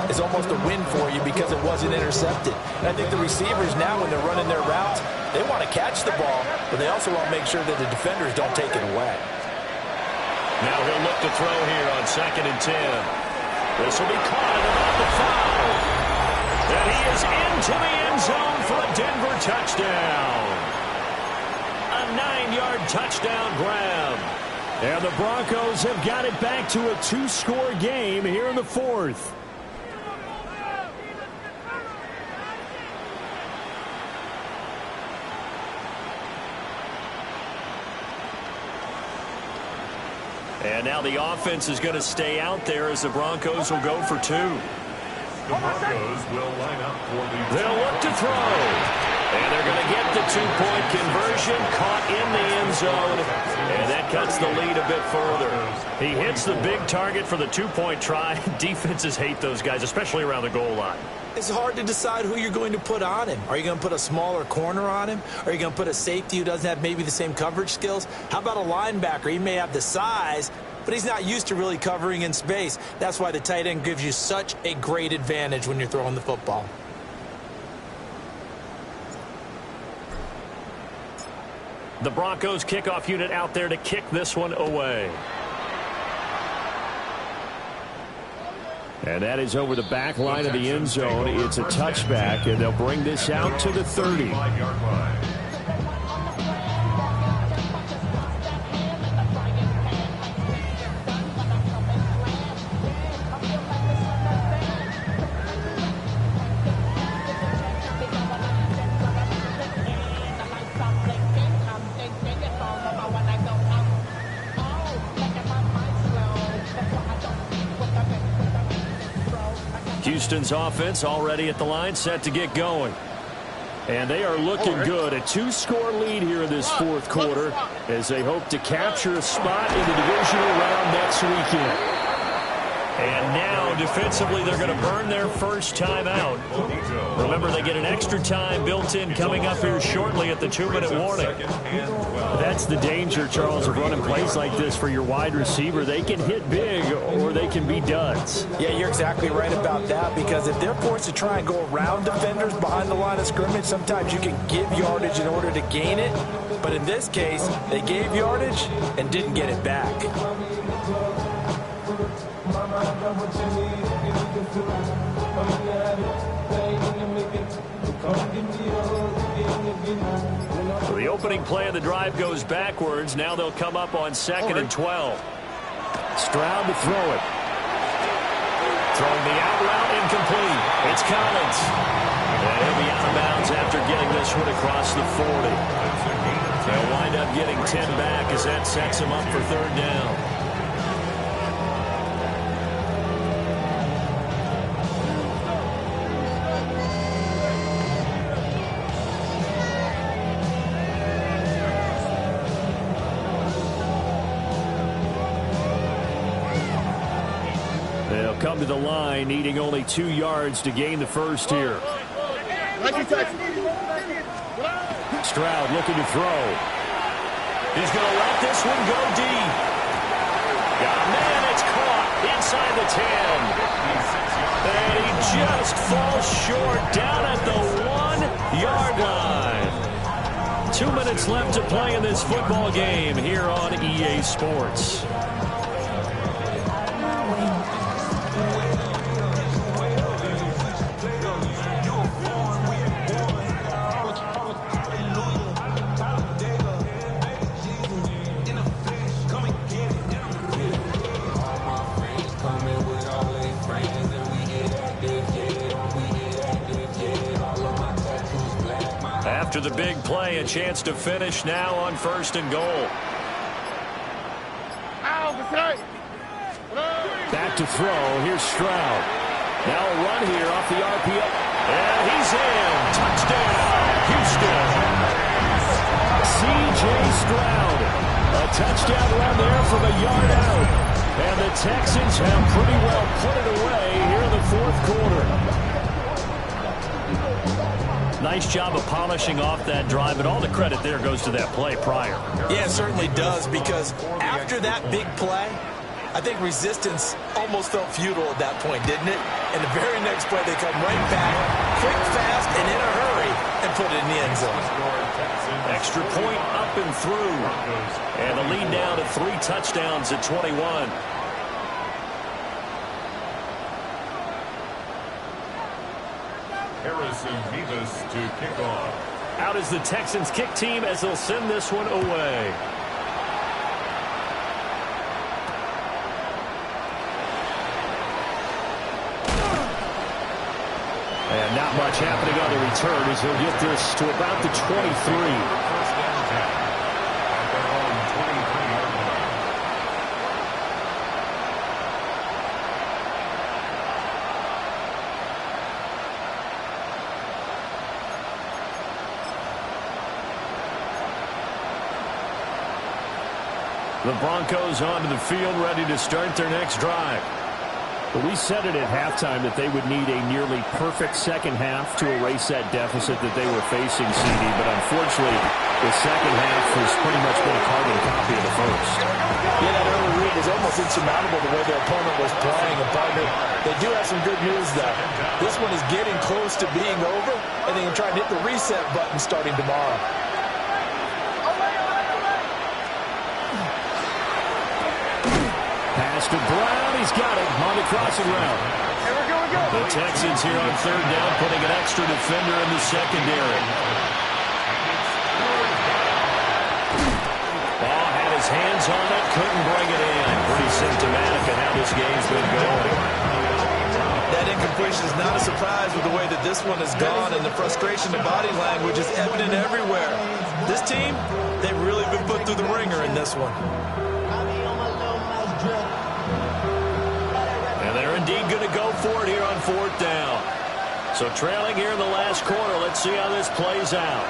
is almost a win for you because it wasn't intercepted. And I think the receivers now, when they're running their routes, they want to catch the ball, but they also want to make sure that the defenders don't take it away. Now he'll look to throw here on 2nd and 10. This will be caught at about the 5. And he is into the end zone for a Denver touchdown. A 9-yard touchdown grab. And the Broncos have got it back to a 2-score game here in the 4th. And now the offense is going to stay out there as the Broncos will go for 2. The Broncos will line up for the... They'll look to throw. And they're going to get the 2-point conversion, caught in the end zone, and that cuts the lead a bit further. He hits the big target for the 2-point try. Defenses hate those guys, especially around the goal line. It's hard to decide who you're going to put on him. Are you going to put a smaller corner on him? Are you going to put a safety who doesn't have maybe the same coverage skills? How about a linebacker? He may have the size, but he's not used to really covering in space. That's why the tight end gives you such a great advantage when you're throwing the football. The Broncos kickoff unit out there to kick this one away. And that is over the back line of the end zone. It's a touchback, and they'll bring this out to the 30. Houston's offense already at the line, set to get going. And they are looking good. A 2-score lead here in this fourth quarter as they hope to capture a spot in the divisional round next weekend. And now, defensively, they're going to burn their first time out. Remember, they get an extra time built in coming up here shortly at the 2-minute warning. That's the danger, Charles, of running plays like this for your wide receiver. They can hit big or they can be duds. Yeah, you're exactly right about that, because if they're forced to try and go around defenders behind the line of scrimmage, sometimes you can give yardage in order to gain it. But in this case, they gave yardage and didn't get it back. So the opening play of the drive goes backwards. Now they'll come up on 2nd and 12. Stroud to throw it. Throwing the out route, incomplete. It's Collins. And he'll be out of bounds after getting this one across the 40. They'll wind up getting 10 back as that sets him up for 3rd down. They'll come to the line, needing only 2 yards to gain the first here. Stroud looking to throw. He's going to let this one go deep. Oh, man, it's caught inside the 10. And he just falls short down at the 1-yard line. 2 minutes left to play in this football game here on EA Sports. After the big play, a chance to finish now on 1st and goal. Back to throw. Here's Stroud. Now a run here off the RPO. And he's in. Touchdown, Houston. C.J. Stroud. A touchdown run there from a yard out. And the Texans have pretty well put it away here in the fourth quarter. Nice job of polishing off that drive, but all the credit there goes to that play prior. Yeah, it certainly does, because after that big play, I think resistance almost felt futile at that point, didn't it? And the very next play, they come right back, quick, fast, and in a hurry, and put it in the end zone. Extra point up and through. And the lead now to 3 touchdowns at 21. To kick off. Out is the Texans kick team as they'll send this one away. And not much happening on the return as he'll get this to about the 23. The Broncos onto the field, ready to start their next drive. But we said it at halftime that they would need a nearly perfect second half to erase that deficit that they were facing, CD. But unfortunately, the second half has pretty much been a carbon copy of the first. Yeah, that early lead was almost insurmountable the way their opponent was playing. And partner, they do have some good news, though. This one is getting close to being over, and they can try and hit the reset button starting tomorrow. Pass to Brown. He's got it on the crossing route. Here we go. The Texans here on third down, putting an extra defender in the secondary. Ball had his hands on it, couldn't bring it in. Pretty symptomatic of how this game's been going. That incompletion is not a surprise with the way that this one has gone, and the frustration of body language is evident everywhere. This team, they've really been put through the ringer in this one. And they're indeed going to go for it here on fourth down. So trailing here in the last quarter. Let's see how this plays out.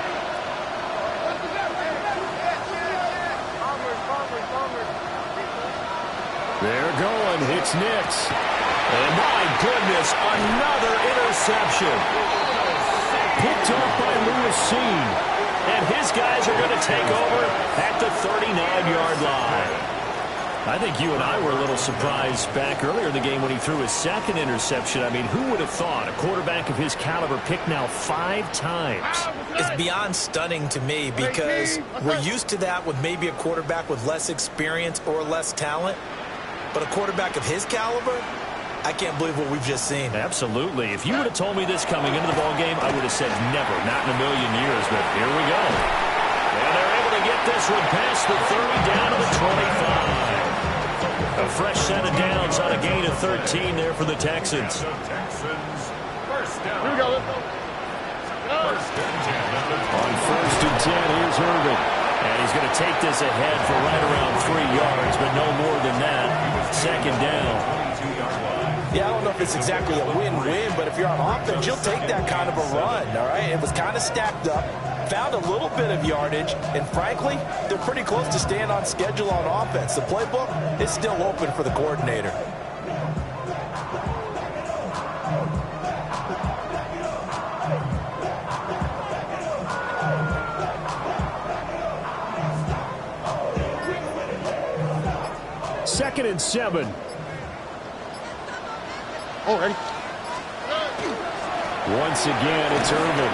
They're going. It's Nix. And my goodness, another interception. Picked off by Lewis Seen. And his guys are going to take over at the 39-yard line. I think you and I were a little surprised back earlier in the game when he threw his second interception. I mean, who would have thought a quarterback of his caliber picked now 5 times? It's beyond stunning to me because we're used to that with maybe a quarterback with less experience or less talent. But a quarterback of his caliber, I can't believe what we've just seen. Absolutely. If you would have told me this coming into the ballgame, I would have said never, not in a million years. But here we go. And they're able to get this one past the 30 down to the 25. A fresh set of downs on a gain of 13 there for the Texans. Here we go. Let's go. On first and 10, here's Irvin. And he's going to take this ahead for right around 3 yards, but no more than that. Second down. Yeah, I don't know if it's exactly a win-win, but if you're on offense, you'll take that kind of a run, all right? It was kind of stacked up, found a little bit of yardage, and frankly, they're pretty close to staying on schedule on offense. The playbook is still open for the coordinator. Second and 7. Oh, ready? Once again, it's Irvin.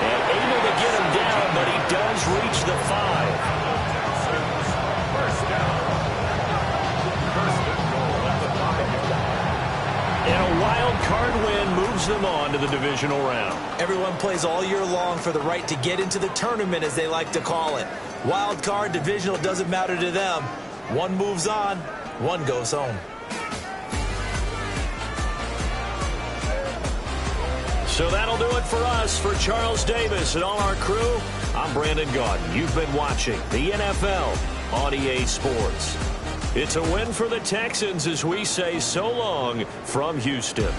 And able to get him down, but he does reach the 5. First down. First and goal at the 5. And a wild card win moves them on to the divisional round. Everyone plays all year long for the right to get into the tournament, as they like to call it. Wild card, divisional, doesn't matter to them. One moves on, one goes home. So that'll do it for us. For Charles Davis and all our crew, I'm Brandon Gaudin. You've been watching the NFL on EA Sports. It's a win for the Texans as we say so long from Houston.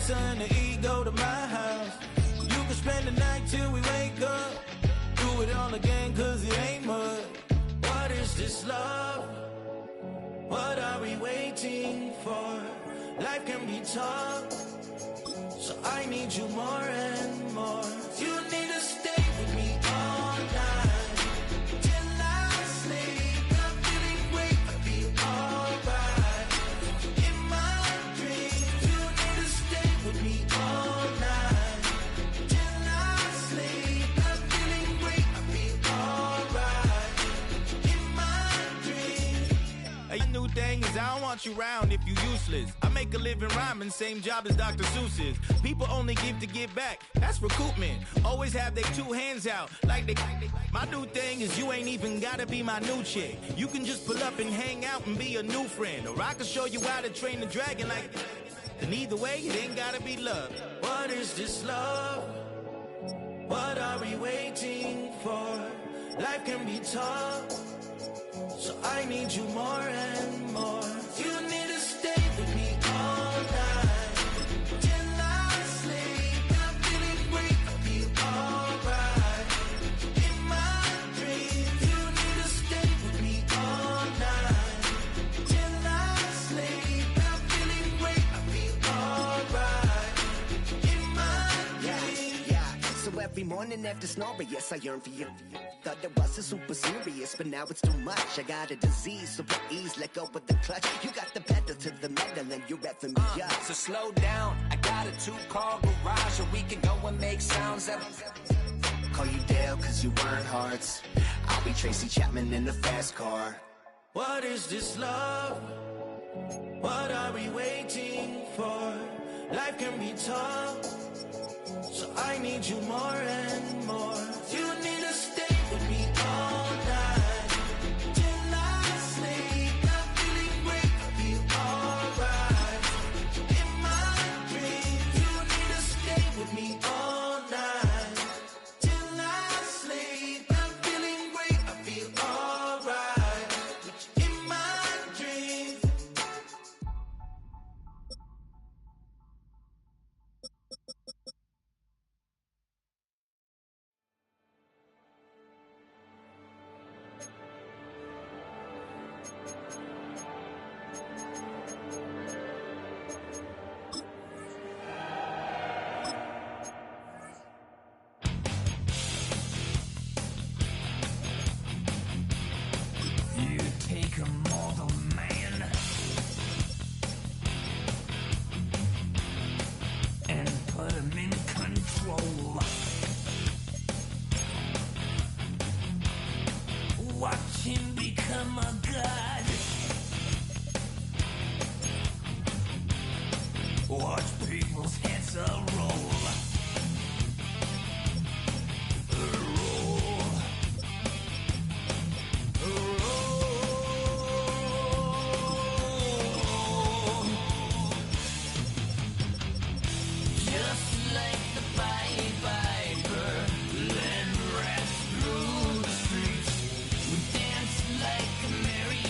something to eat, go to my house. You can spend the night till we wake up. Do it all again, cause it ain't much. What is this love? What are we waiting for? Life can be tough, so I need you more and more. You need to stay with me all night till I sleep. I'm feeling great, I'll be alright. In my dreams, you need to stay with me all night till I sleep. I'm feeling great, I'll be alright. In my dreams. A new thing is I don't want you around if you useless. I make a living rhyming, same job as Dr. Seuss's. People only give to give back, that's recoupment. Always have their two hands out, like they. My new thing is you ain't even gotta be my new chick. You can just pull up and hang out and be a new friend. Or I can show you how to train the dragon like. And either way, it ain't gotta be love. What is this love? What are we waiting for? Life can be tough, so I need you more and more. You need to stay with me all night till I sleep. I'm feeling great, I'll be alright. In my dreams, you need to stay with me all night till I sleep. I'm feeling great, I'll be alright. In my dreams. Yeah. So every morning after snoring, yes, I yearn for you. Thought it wasn't super serious, but now it's too much. I got a disease, so with ease, let go with the clutch. You got the pedal to the metal and you're revving me up. So slow down, I got a 2-car garage, or we can go and make sounds that... Call you Dale, cause you weren't hearts. I'll be Tracy Chapman in the fast car. What is this love? What are we waiting for? Life can be tough, so I need you more and more. You need to stay with me all night till I sleep. I'm feeling great, I'll be alright. In my dreams, you need to stay with me all night till I sleep. I'm feeling great, I'll be alright. In my dreams. You take a mortal man and put him in control. Watch him become a god. Watch people's heads roll. Just like the Pied Piper, land rats through the streets. We dance like a merry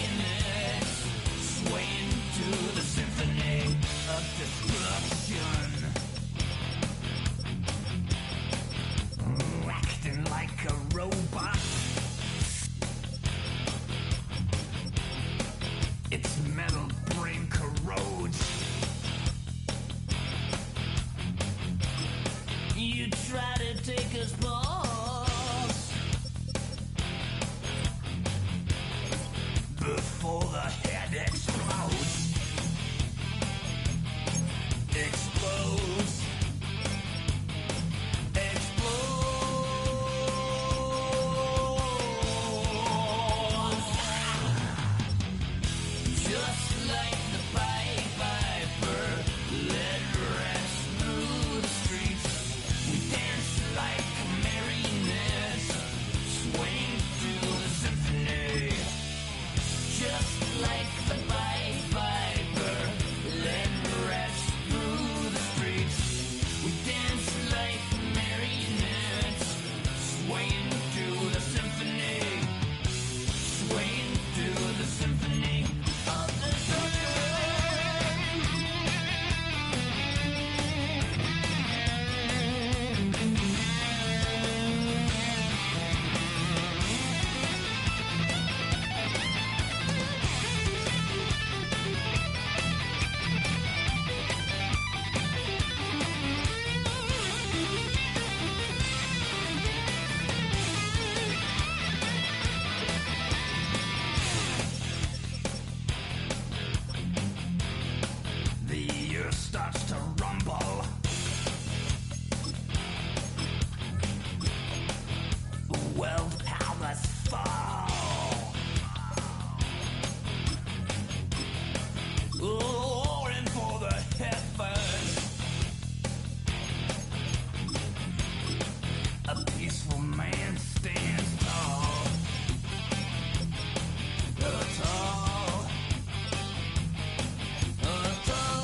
successful man stands tall. Tall.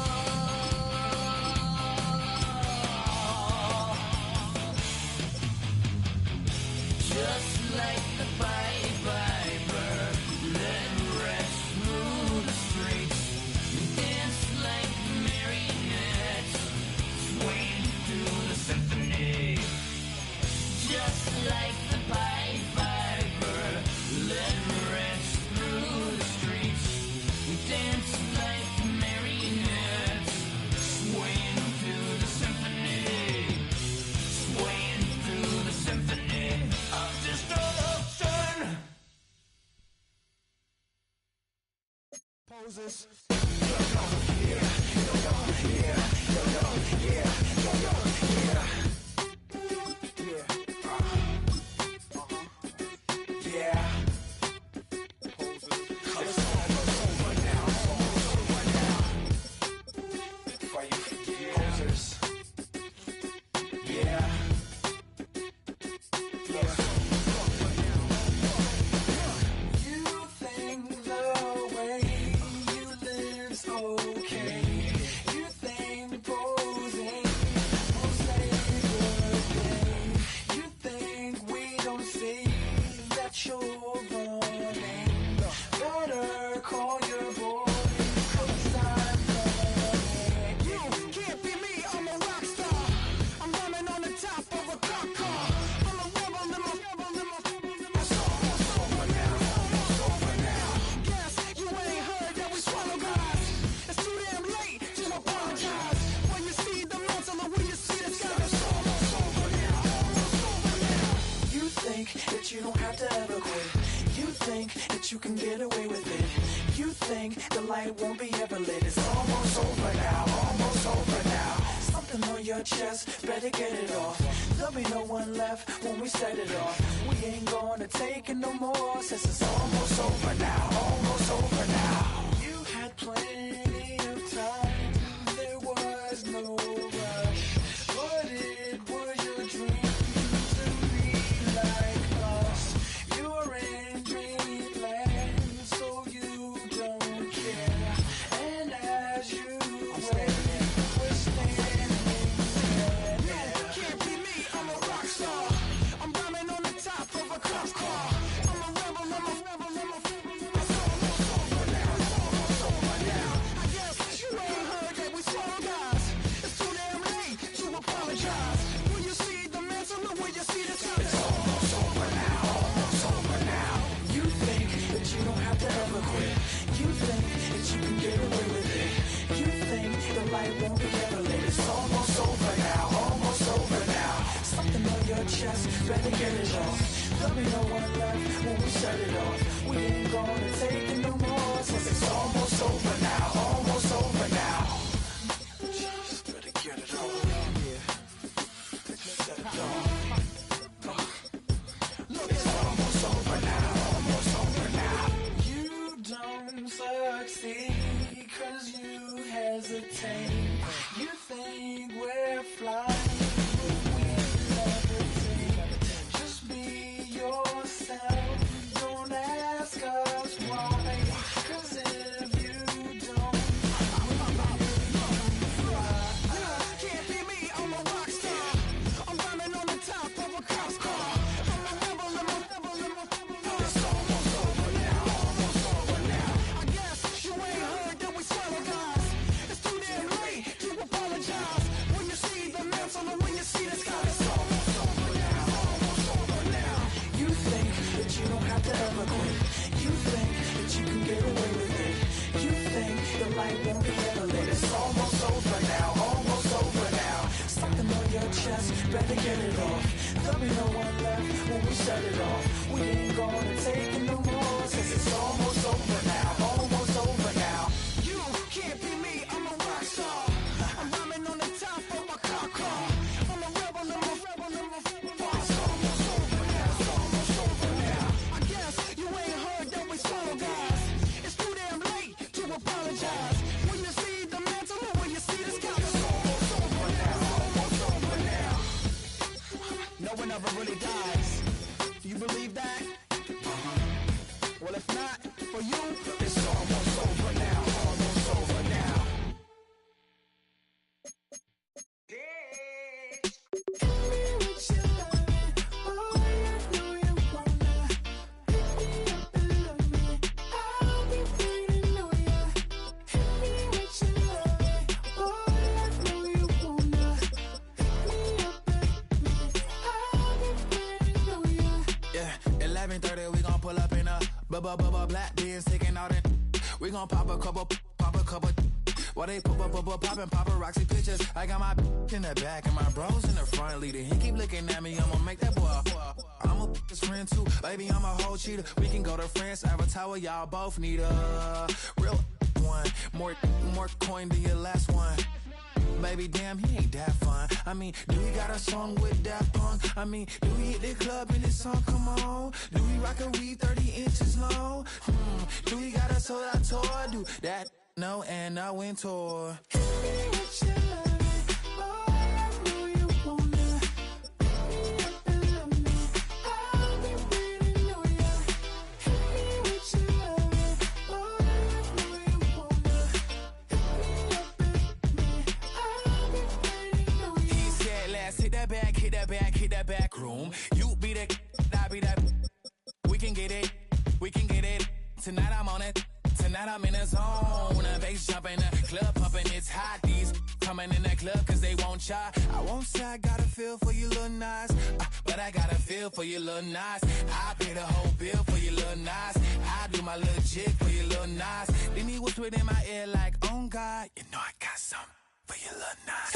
Just like the Pied Piper, let rest through the streets. Dance like marionettes, swaying through the symphony. Just like the Pied Piper, let rest through the streets. Dance like marionettes, swaying through the symphony. Swaying through the symphony of destruction. Poses. You don't have to ever quit. You think that you can get away with it. You think the light won't be ever lit. It's almost over now, almost over now. Something on your chest, better get it off. There'll be no one left when we set it off. We ain't gonna take it no more, since it's almost over now, almost over now. You had plenty of time, there was no rush, but it was your dream to be like us. You're in dreamland, so you don't care. And as you wait, we're standing there. No, can't be me, I'm a rock star. I'm rhyming on the top of a cop car. I'm a rebel, I'm a rebel, I'm a it's almost over now, almost over now. I guess you ain't heard that we swallow guys. It's too damn late to apologize. When you see the mantle, when you see the sun, it's almost over now, almost over now. You think that you don't have to ever quit. You think that you can get away with it. You think the light won't be ever lit. It's almost over now, almost over now. Something on your chest, better get it off. There'll be no one left when we set it off. We ain't gonna take it no more, since it's almost over now, almost over now. Just better get it off. Yeah. Set it off. Look, it's almost over now, almost over now. You don't succeed 'cause you hesitate. You think we're flying, but we levitate. Just be yourself, don't ask us why. 'Cause if you don't, can't be me, I'm a rock star. I'm rhyming on the top of a cop's car. I'm a rebel, I'm a rebel, I'm a it's almost over now, almost over now. I guess you ain't heard that we swallow guys. It's too damn late to apologize. When you see the mantle and when you see the sky, it's almost over now, almost over now. You think that you don't have to ever quit. You think that you can get away with it. You think the light won't be ever lit. It's almost over now, almost over now. Something on your chest, better get it off. There'll be no one left when we set it off. We ain't gonna take it no more, since it's almost over now, almost over now. You can't be me, I'm a rock star. I'm rhyming on the top of my car. I'm a rebel, I'm a rebel, I'm a it's almost over now, it's almost over now. I guess you ain't heard that we swallow guys. It's too damn late to apologize. When you see the mantle or when you see the sky, it's almost over now, almost over now. No one ever really died. 11:30, we gon' pull up in a black beans, taking out it. We gon' pop a couple. While they poppin' paparazzi pictures. I got my in the back and my bros in the front leader. He keep looking at me, I'ma make that boy. I'm a his friend too, baby, I'm a whole cheater. We can go to France, Avatar, y'all both need a real one. More coin than your last one. Baby, damn, he ain't that fun. I mean, do we got a song with that punk? I mean, do we hit the club in this song? Come on. Do we rock a weed 30 inches long? Do we got a sold out tour? Do that? No, and I went tour. Hit that back room. You be the, I be that. We can get it. Tonight I'm on it. Tonight I'm in a zone. A bass jumping, a club pumping, it's hot. These coming in that club cause they won't try. I won't say I got a feel for you little nice, but I got a feel for you little nice. I pay the whole bill for you little nice. I do my little jig for you little nice. Then he whispered in my ear like, oh God, you know I got something for you little nice.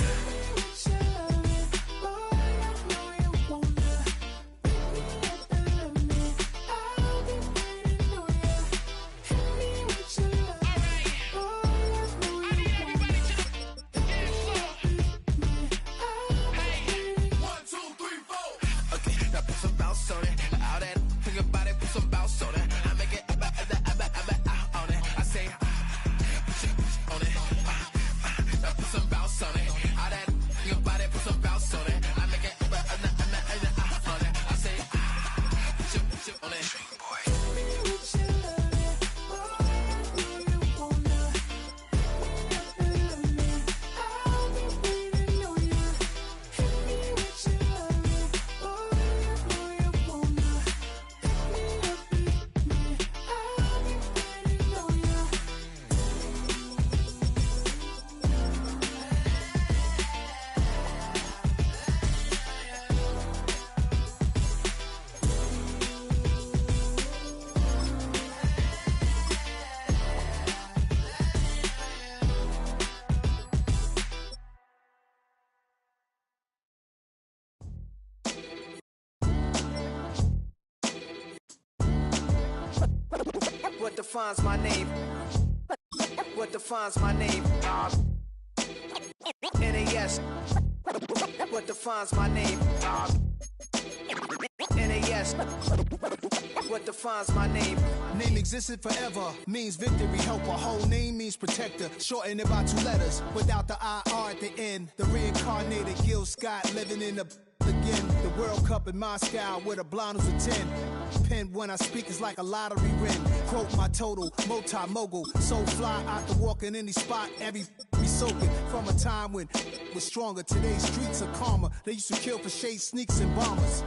What defines my name? What defines my name? NAS. What defines my name? NAS. What defines my name? Name existed forever, means victory, helper. Whole name means protector, shortened it by 2 letters. Without the IR at the end, the reincarnated Gil Scott living in the again. The World Cup in Moscow with a blind who's a 10. Pen when I speak is like a lottery win. Quote my total, multi-mogul. So fly out to walk in any spot, every we soaking. From a time when was stronger, today's streets are calmer. They used to kill for shade sneaks and bombers.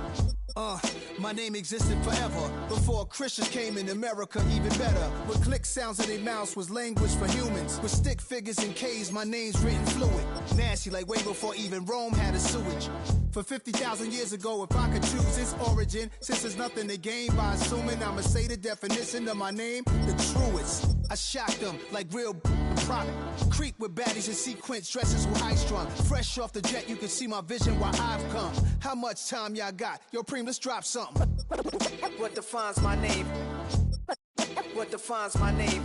My name existed forever. Before Christians came in America, even better. With click sounds in their mouths was language for humans. With stick figures and K's, my name's written fluid. Nasty like way before even Rome had a sewage. For 50,000 years ago, if I could choose its origin, since there's nothing to gain by assuming, I'ma say the definition of my name, the truest. I shocked them like real prop. Creep with baddies in sequence, dresses with high strung. Fresh off the jet, you can see my vision where I've come. How much time y'all got? Yo, Preem, let's drop something. What defines my name? What defines my name?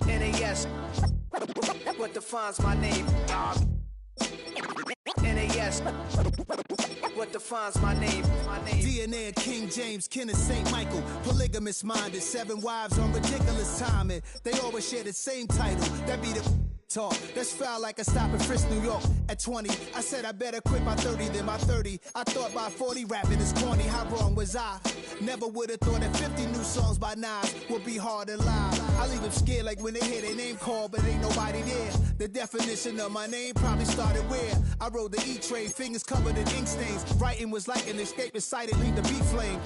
NAS. What defines my name? NAS. What defines my name? DNA of King James, kin of St. Michael. Polygamous minded, 7 wives on ridiculous timing. They always share the same title. That be the talk. That's foul like a stop in Frisk, New York. At 20, I said I better quit by 30 than by 30. I thought by 40 rapping is corny. How wrong was I? Never would have thought that 50 new songs by Nas would be hard to live. I leave them scared like when they hear their name called, but ain't nobody there. The definition of my name probably started where I rode the E-train, fingers covered in ink stains. Writing was like an escape inside it, leave the beat flame.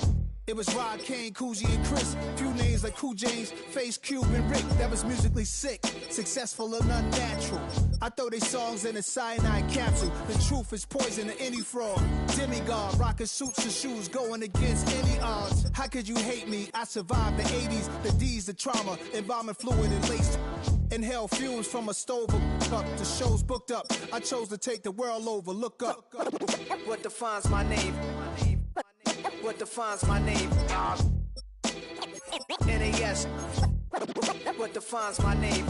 It was Rod, Kane, Coogee, and Chris. Few names like Cool James, Face, Cube, and Rick. That was musically sick, successful and unnatural. I throw they songs in a cyanide capsule. The truth is poison to any fraud. Demigod, rocking suits and shoes, going against any odds. How could you hate me? I survived the 80s, the D's, the trauma, embalming fluid and lace. Inhale fumes from a stove up. The show's booked up. I chose to take the world over. Look up. What defines my name? What defines my name? NAS. What defines my name?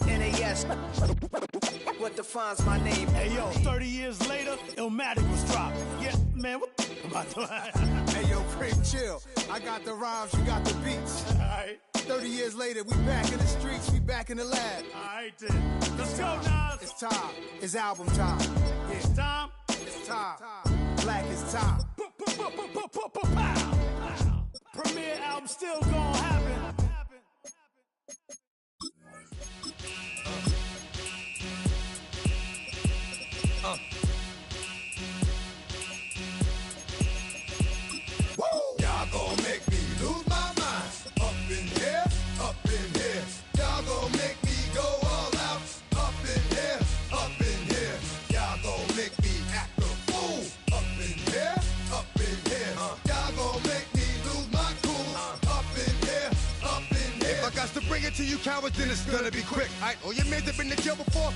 NAS. What defines my name? Hey, yo, 30 years later, Illmatic was dropped. Yeah, man, what about that? Hey, yo, Prim, chill. I got the rhymes, you got the beats. All right. 30 years later, we back in the streets, we back in the lab. All right, then. Let's go, Nas. It's time. It's album time. Yeah. It's time. It's time. Black is time. Premiere album still gonna happen. Y'all gon' make me lose my mind. Up in here, up in here. Y'all gon' make me go all out. Up in here, up in here. Y'all gon' make me act a fool. Up in here, up in here. Y'all gon' make me lose my cool. Up in here, up in here. If I got to bring it to you cowards, then it's gonna be quick. Alright, all your men that been in jail before?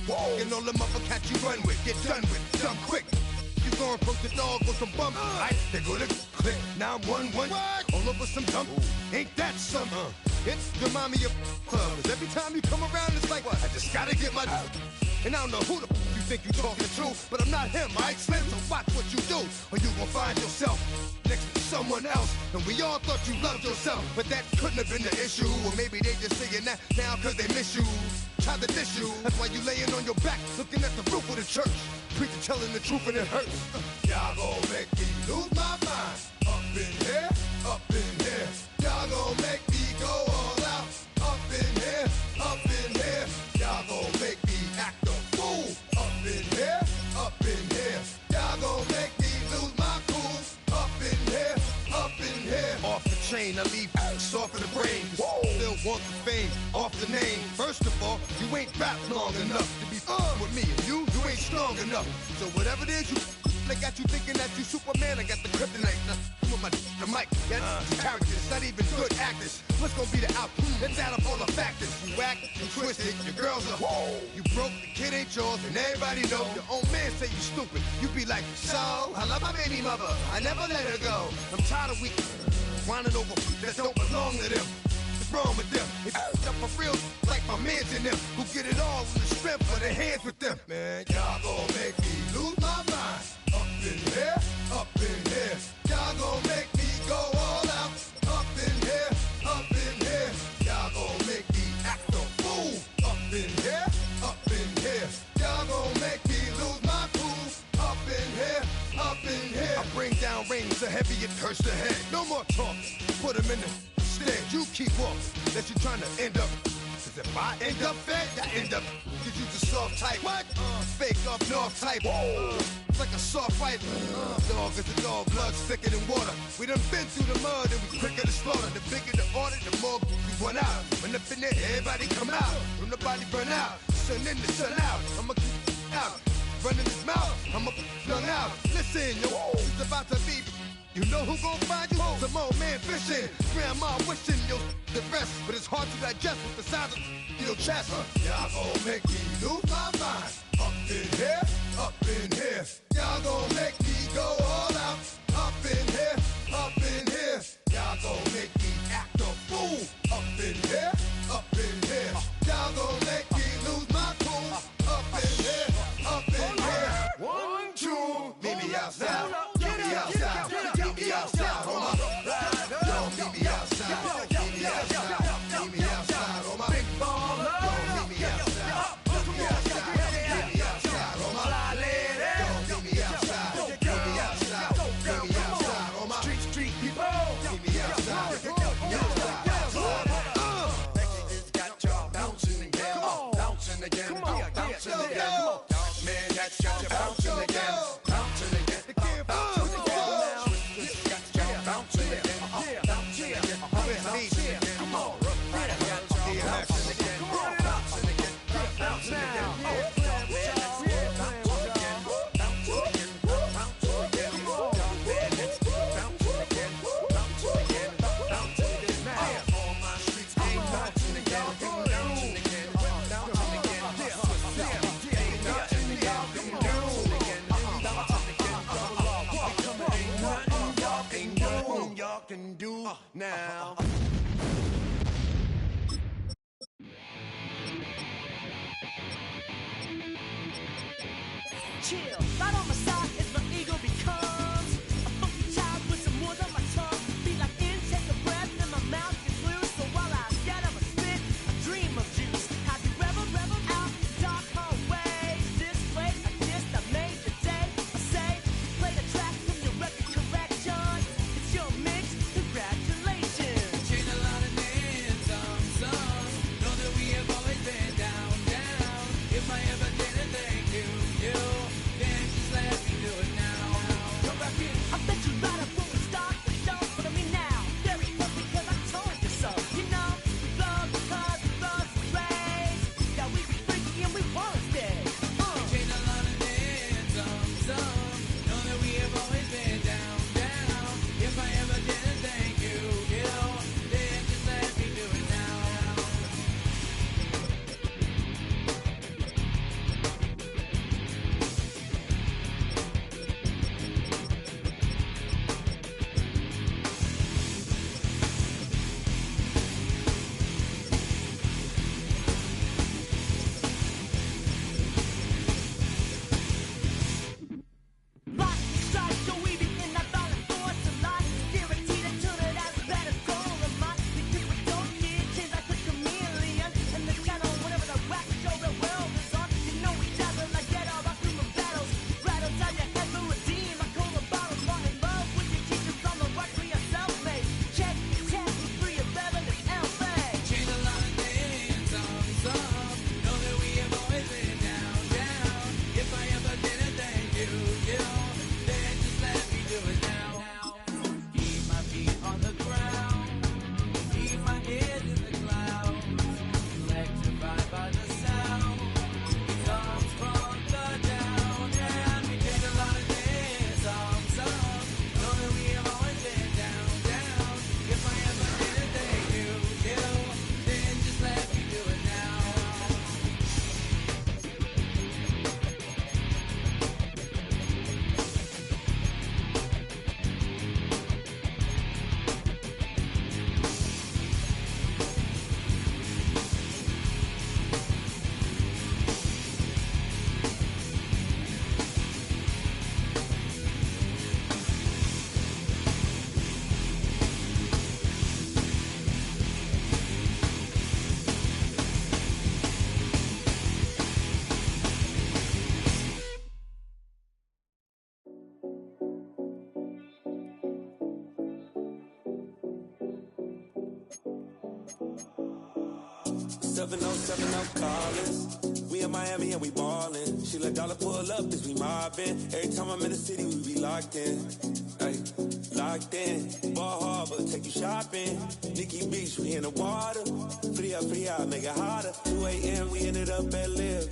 Whoa. And all the motherfuckers you run with, get done with, done quick. You going from the dog with some bump, right? They go to click, 911, all over some dump. Ain't that something? It's remind me of cause every time you come around, it's like, I just gotta get my and I don't know who the you think you talking to, but I'm not him, right? Slim, so watch what you do, or you gon' find yourself next to someone else. And we all thought you loved yourself, but that couldn't have been the issue. Or maybe they just saying that now cause they miss you. Tried to diss you, that's why you laying on your back, looking at the roof of the church. Preacher telling the truth and it hurts. Y'all gon' make me lose my mind. Up in here, up in here. Y'all gon' make me go all out. Up in here, up in here. Y'all gon' make me act a fool. Up in here, up in here. Y'all gon' make me lose my cool. Up in here, up in here. Off the chain, I leave soft in the brain. Still want the fame, off the name. First of all, you ain't rap long enough to be with me. And you ain't strong enough. So whatever it is you they got you thinking that you Superman, I got the kryptonite. Come with the mic, that's characters, not even good actors. What's gonna be the outcome? Let's add up all the factors. You whack, you twisted, your girls are you broke, the kid ain't yours, and everybody know. Your own man say you stupid. You be like, so, I love my baby mother, I never let her go. I'm tired of weak whining over that don't belong to them. What's wrong with them? If you up for real, like my mans in them, who get it all in the strength of their hands with them. Man, y'all gon' make me lose my mind. Up in here, up in here. Y'all gon' make me go all out. Up in here, up in here. Y'all gon' make me act a fool. Up in here, up in here. Y'all gon' make me lose my cool. Up in here, up in here. I bring down rain so heavy it hurts the head. No more talk, put them in the stand. You keep off, that you trying to end up. Cause if I end up fed, I end up. Cause you the soft type. What? Fake up north type. It's like a soft fight. Dog is a dog, blood's thicker than water. We done been through the mud and we quicker to slaughter. The bigger the order, the more we run out. When up in there, everybody come out. When the body burn out, sun in the sun out. I'ma keep out. Running his mouth, I'ma flung out. Listen, yo, it's about to be. You know who gon' find you? Some old man fishing. Grandma wishing you'll the rest. But it's hard to digest with the size of your chest. Y'all gon' make me lose my mind. Up in here, up in here. Y'all gon' make me go all out. Up in here, up in here. Y'all gon' make me act a fool. Up in here, up in here. Y'all gon' make me lose my cool. Up in here, up in here. 1, 2, meet me outside. Meet me outside. Meet me outside on my Don't meet me outside. Meet me outside. Meet me outside on my big baller. Don't meet me outside. Meet me outside. Meet me outside on my fly lady. Don't meet me outside. Meet me outside. Now. Chill, right on my side as my ego becomes a funky child with some more than my tongue. Be like in, take a breath, and my mouth gets loose. So while I scatter my spit, I dream of juice. Have you reveled out dark hallways? This way, I kissed, I made the day. I say, play the track from your record collection. It's your mix, congratulations. Change a lot of names, some. Know that we have always been down. If I ever didn't thank you. Then just let me do it now. Come back in. I bet you right up when we start the show. But I mean now, there it was because I told you so. You know, we love because we love the place. Yeah, we be freaky and we wanna stay. Change a lot of names, some. Know that we have always been down. If I ever didn't thank you, then just let me do it now. Lock, strike, so we begin that violent force of life. Guaranteed to turn it out better goal of mine. Because we don't get change like a chameleon. And the channel, whenever the rap show the world is on. You know we dazzle like get all our human battles. Rattle down your head to redeem. I call the bottles, fall in love with your teachers on the rock for yourself, mate. Check, test, 311 is LA. Change a lot of names, some. Know that we have always been down. If I ever didn't thank you, then just let me do it now. Keep my feet on the ground, keep my head in the clouds, electrified by the sound. It comes from the down, and we change a lot of names, some. Know that we have always been down. If I ever didn't thank you, then just let me do it now. Seven callers. We in Miami and we ballin'. She let dollar pull up as we mobbin'. Every time I'm in the city, we be locked in. Ay, locked in. Ball Harbor, take you shopping. Nikki Beach, we in the water. Free out, make it hotter. 2 a.m. we ended up at Live.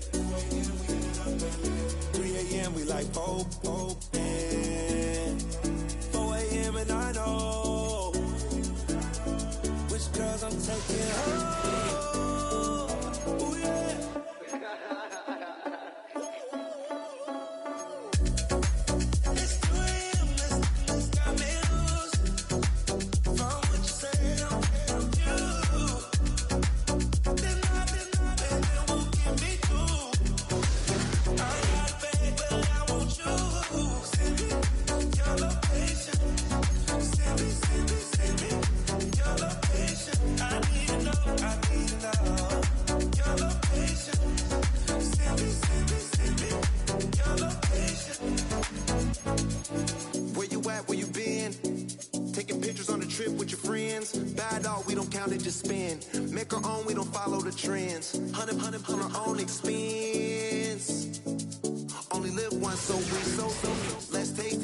3 a.m. we like Pope. 4 a.m. and I know which girls I'm taking home. Ooh, yeah. Just spin, make our own, we don't follow the trends. 100 on our own expense. Only live once, so we so. Let's take,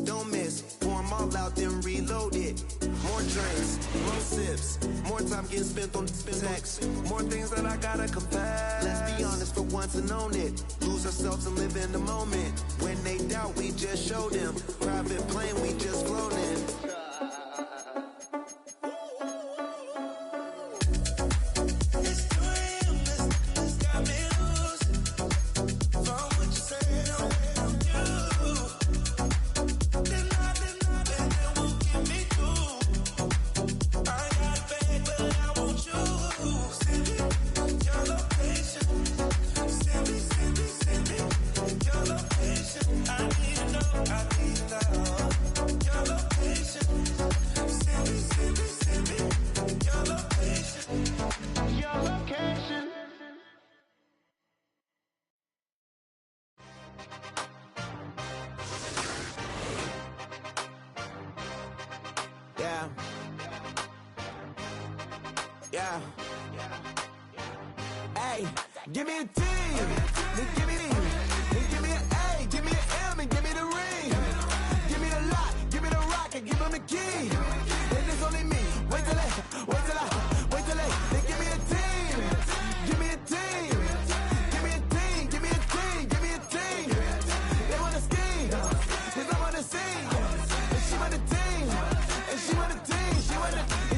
don't miss. Pour 'em all out, then reload it. More drinks, more sips, more time getting spent on text. More things that I gotta confess. Let's be honest for once and own it. Lose ourselves and live in the moment. When they doubt, we just show them. Private plane, we just floating. Yeah. Hey, give me a T, then give me an A, give me an M, and give me the ring. Give me the lock, give me the rock, and give him the key. Then it's only me. Wait till they give me a team. Give me a team. Give me a team. Give me a team. Give me a team. They wanna scheme, 'cause I'm on the scene. And she want the team. And she want the team.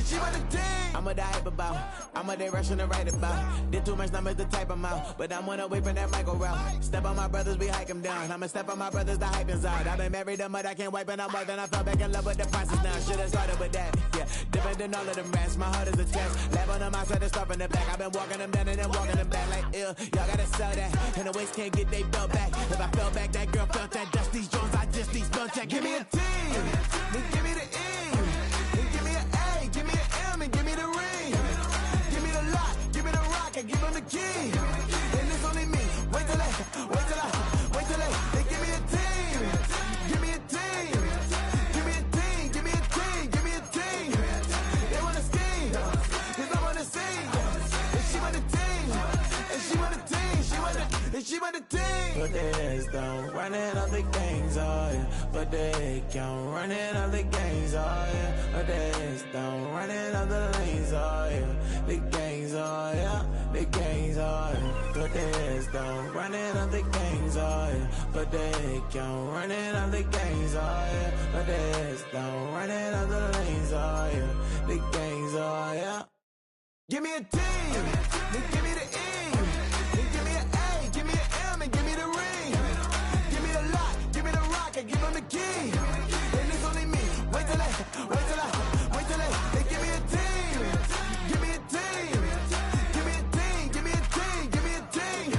She want the team. I'm a die hype about. I'm a day rushing to write about. Did too much numbers to type them out. But I'm one away from that Michael route. Step on my brothers, we hike them down. I'ma step on my brothers, the hype inside. I've been married to mud, I can't wipe it out more than I fell back in love with the process now. Should've started with that. Yeah, different than all of them rats. My heart is a test. Lab on them outside and stuff in the back. I've been walking them down and then walking them back like ill. Y'all gotta sell that. And the waist can't get they belt back. If I fell back, that girl felt that. Dust these Jones, I just these spell check. Give me a team. Then give me the E. Then give me an A. Give me an M and give me the ring. Give me the lock. Give me the rock. And give them the key. And it's only me. Wait till they give me a team. Give me a team. Give me a team. Give me a team. Give me a team. They wanna scheme, 'cause I'm on the scene. And she want the team. And she want the team. She want the team. But there's don't running all the gangs, oh yeah. But they can't running all the gangs, oh yeah. But there's don't running all the lanes, oh yeah. The gangs, oh yeah. The gangs, oh yeah. But there's don't running all the gangs, oh yeah. But they can't running all the gangs, oh yeah. But there's don't running all the lanes, oh yeah. The gangs, oh yeah. Give me a team, then give me the E, then give me an A, give me an M, and give me the ring. Give me the lock, give me the rock, and give them the key. And it's only me. Wait till they give me a team. Give me a team. Give me a team. Give me a team. Give me a team.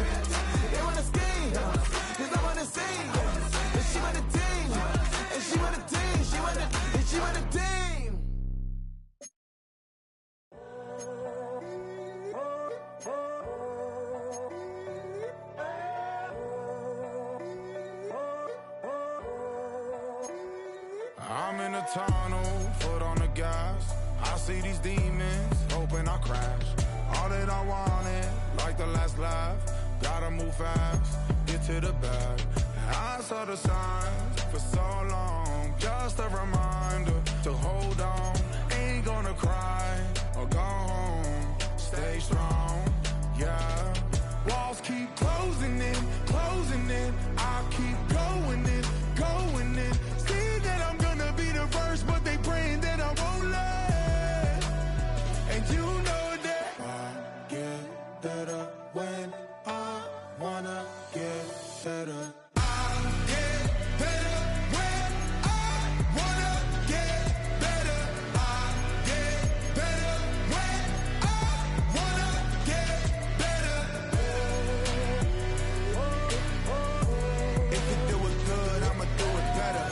They wanna scheme, 'cause I'm on the scene. And she want the team. And she want the team. She want the team. I'm in a tunnel, foot on the gas. I see these demons, hoping I crash. All that I wanted, like the last laugh. Gotta move fast, get to the bag. I saw the signs for so long, just a reminder to hold on. Ain't gonna cry or go home, stay strong, yeah. Walls keep closing in, I keep going in. See that I'm gonna be the first, but they praying that I won't let. And you know that I get better when I wanna get better. I get better when I wanna get better. I get better when I wanna get better. If you do it good, I'ma do it better.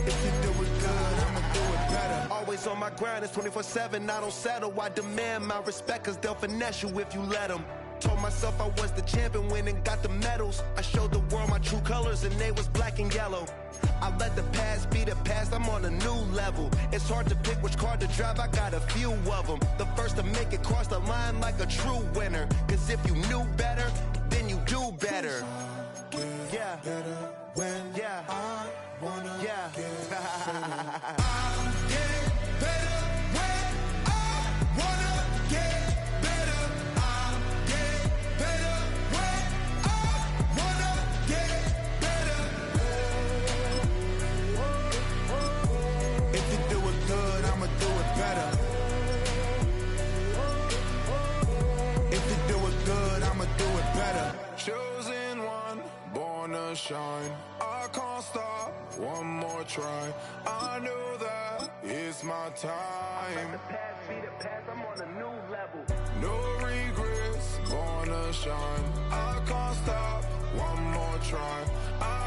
If you do it good, I'ma do it better. Always on my grind, it's 24/7, I don't settle. I demand my respect, 'cause they'll finesse you if you let them. Told myself I was the champion, went and got the medals. I showed the world my true colors and they was black and yellow. I let the past be the past, I'm on a new level. It's hard to pick which car to drive, I got a few of them. The first to make it cross the line like a true winner. 'Cause if you knew better, then you do better. Yeah. Better when Yeah. I wanna Yeah. get better. I get better when I wanna get better. I get better when I wanna get better. If you do it good, I'ma do it better. If you do it good, I'ma do it better. Chosen one, born to shine. I can't stop, one more try. I know that it's my time. Let the past be the past, I'm on a new level. No regrets, born to shine. I can't stop, one more try. I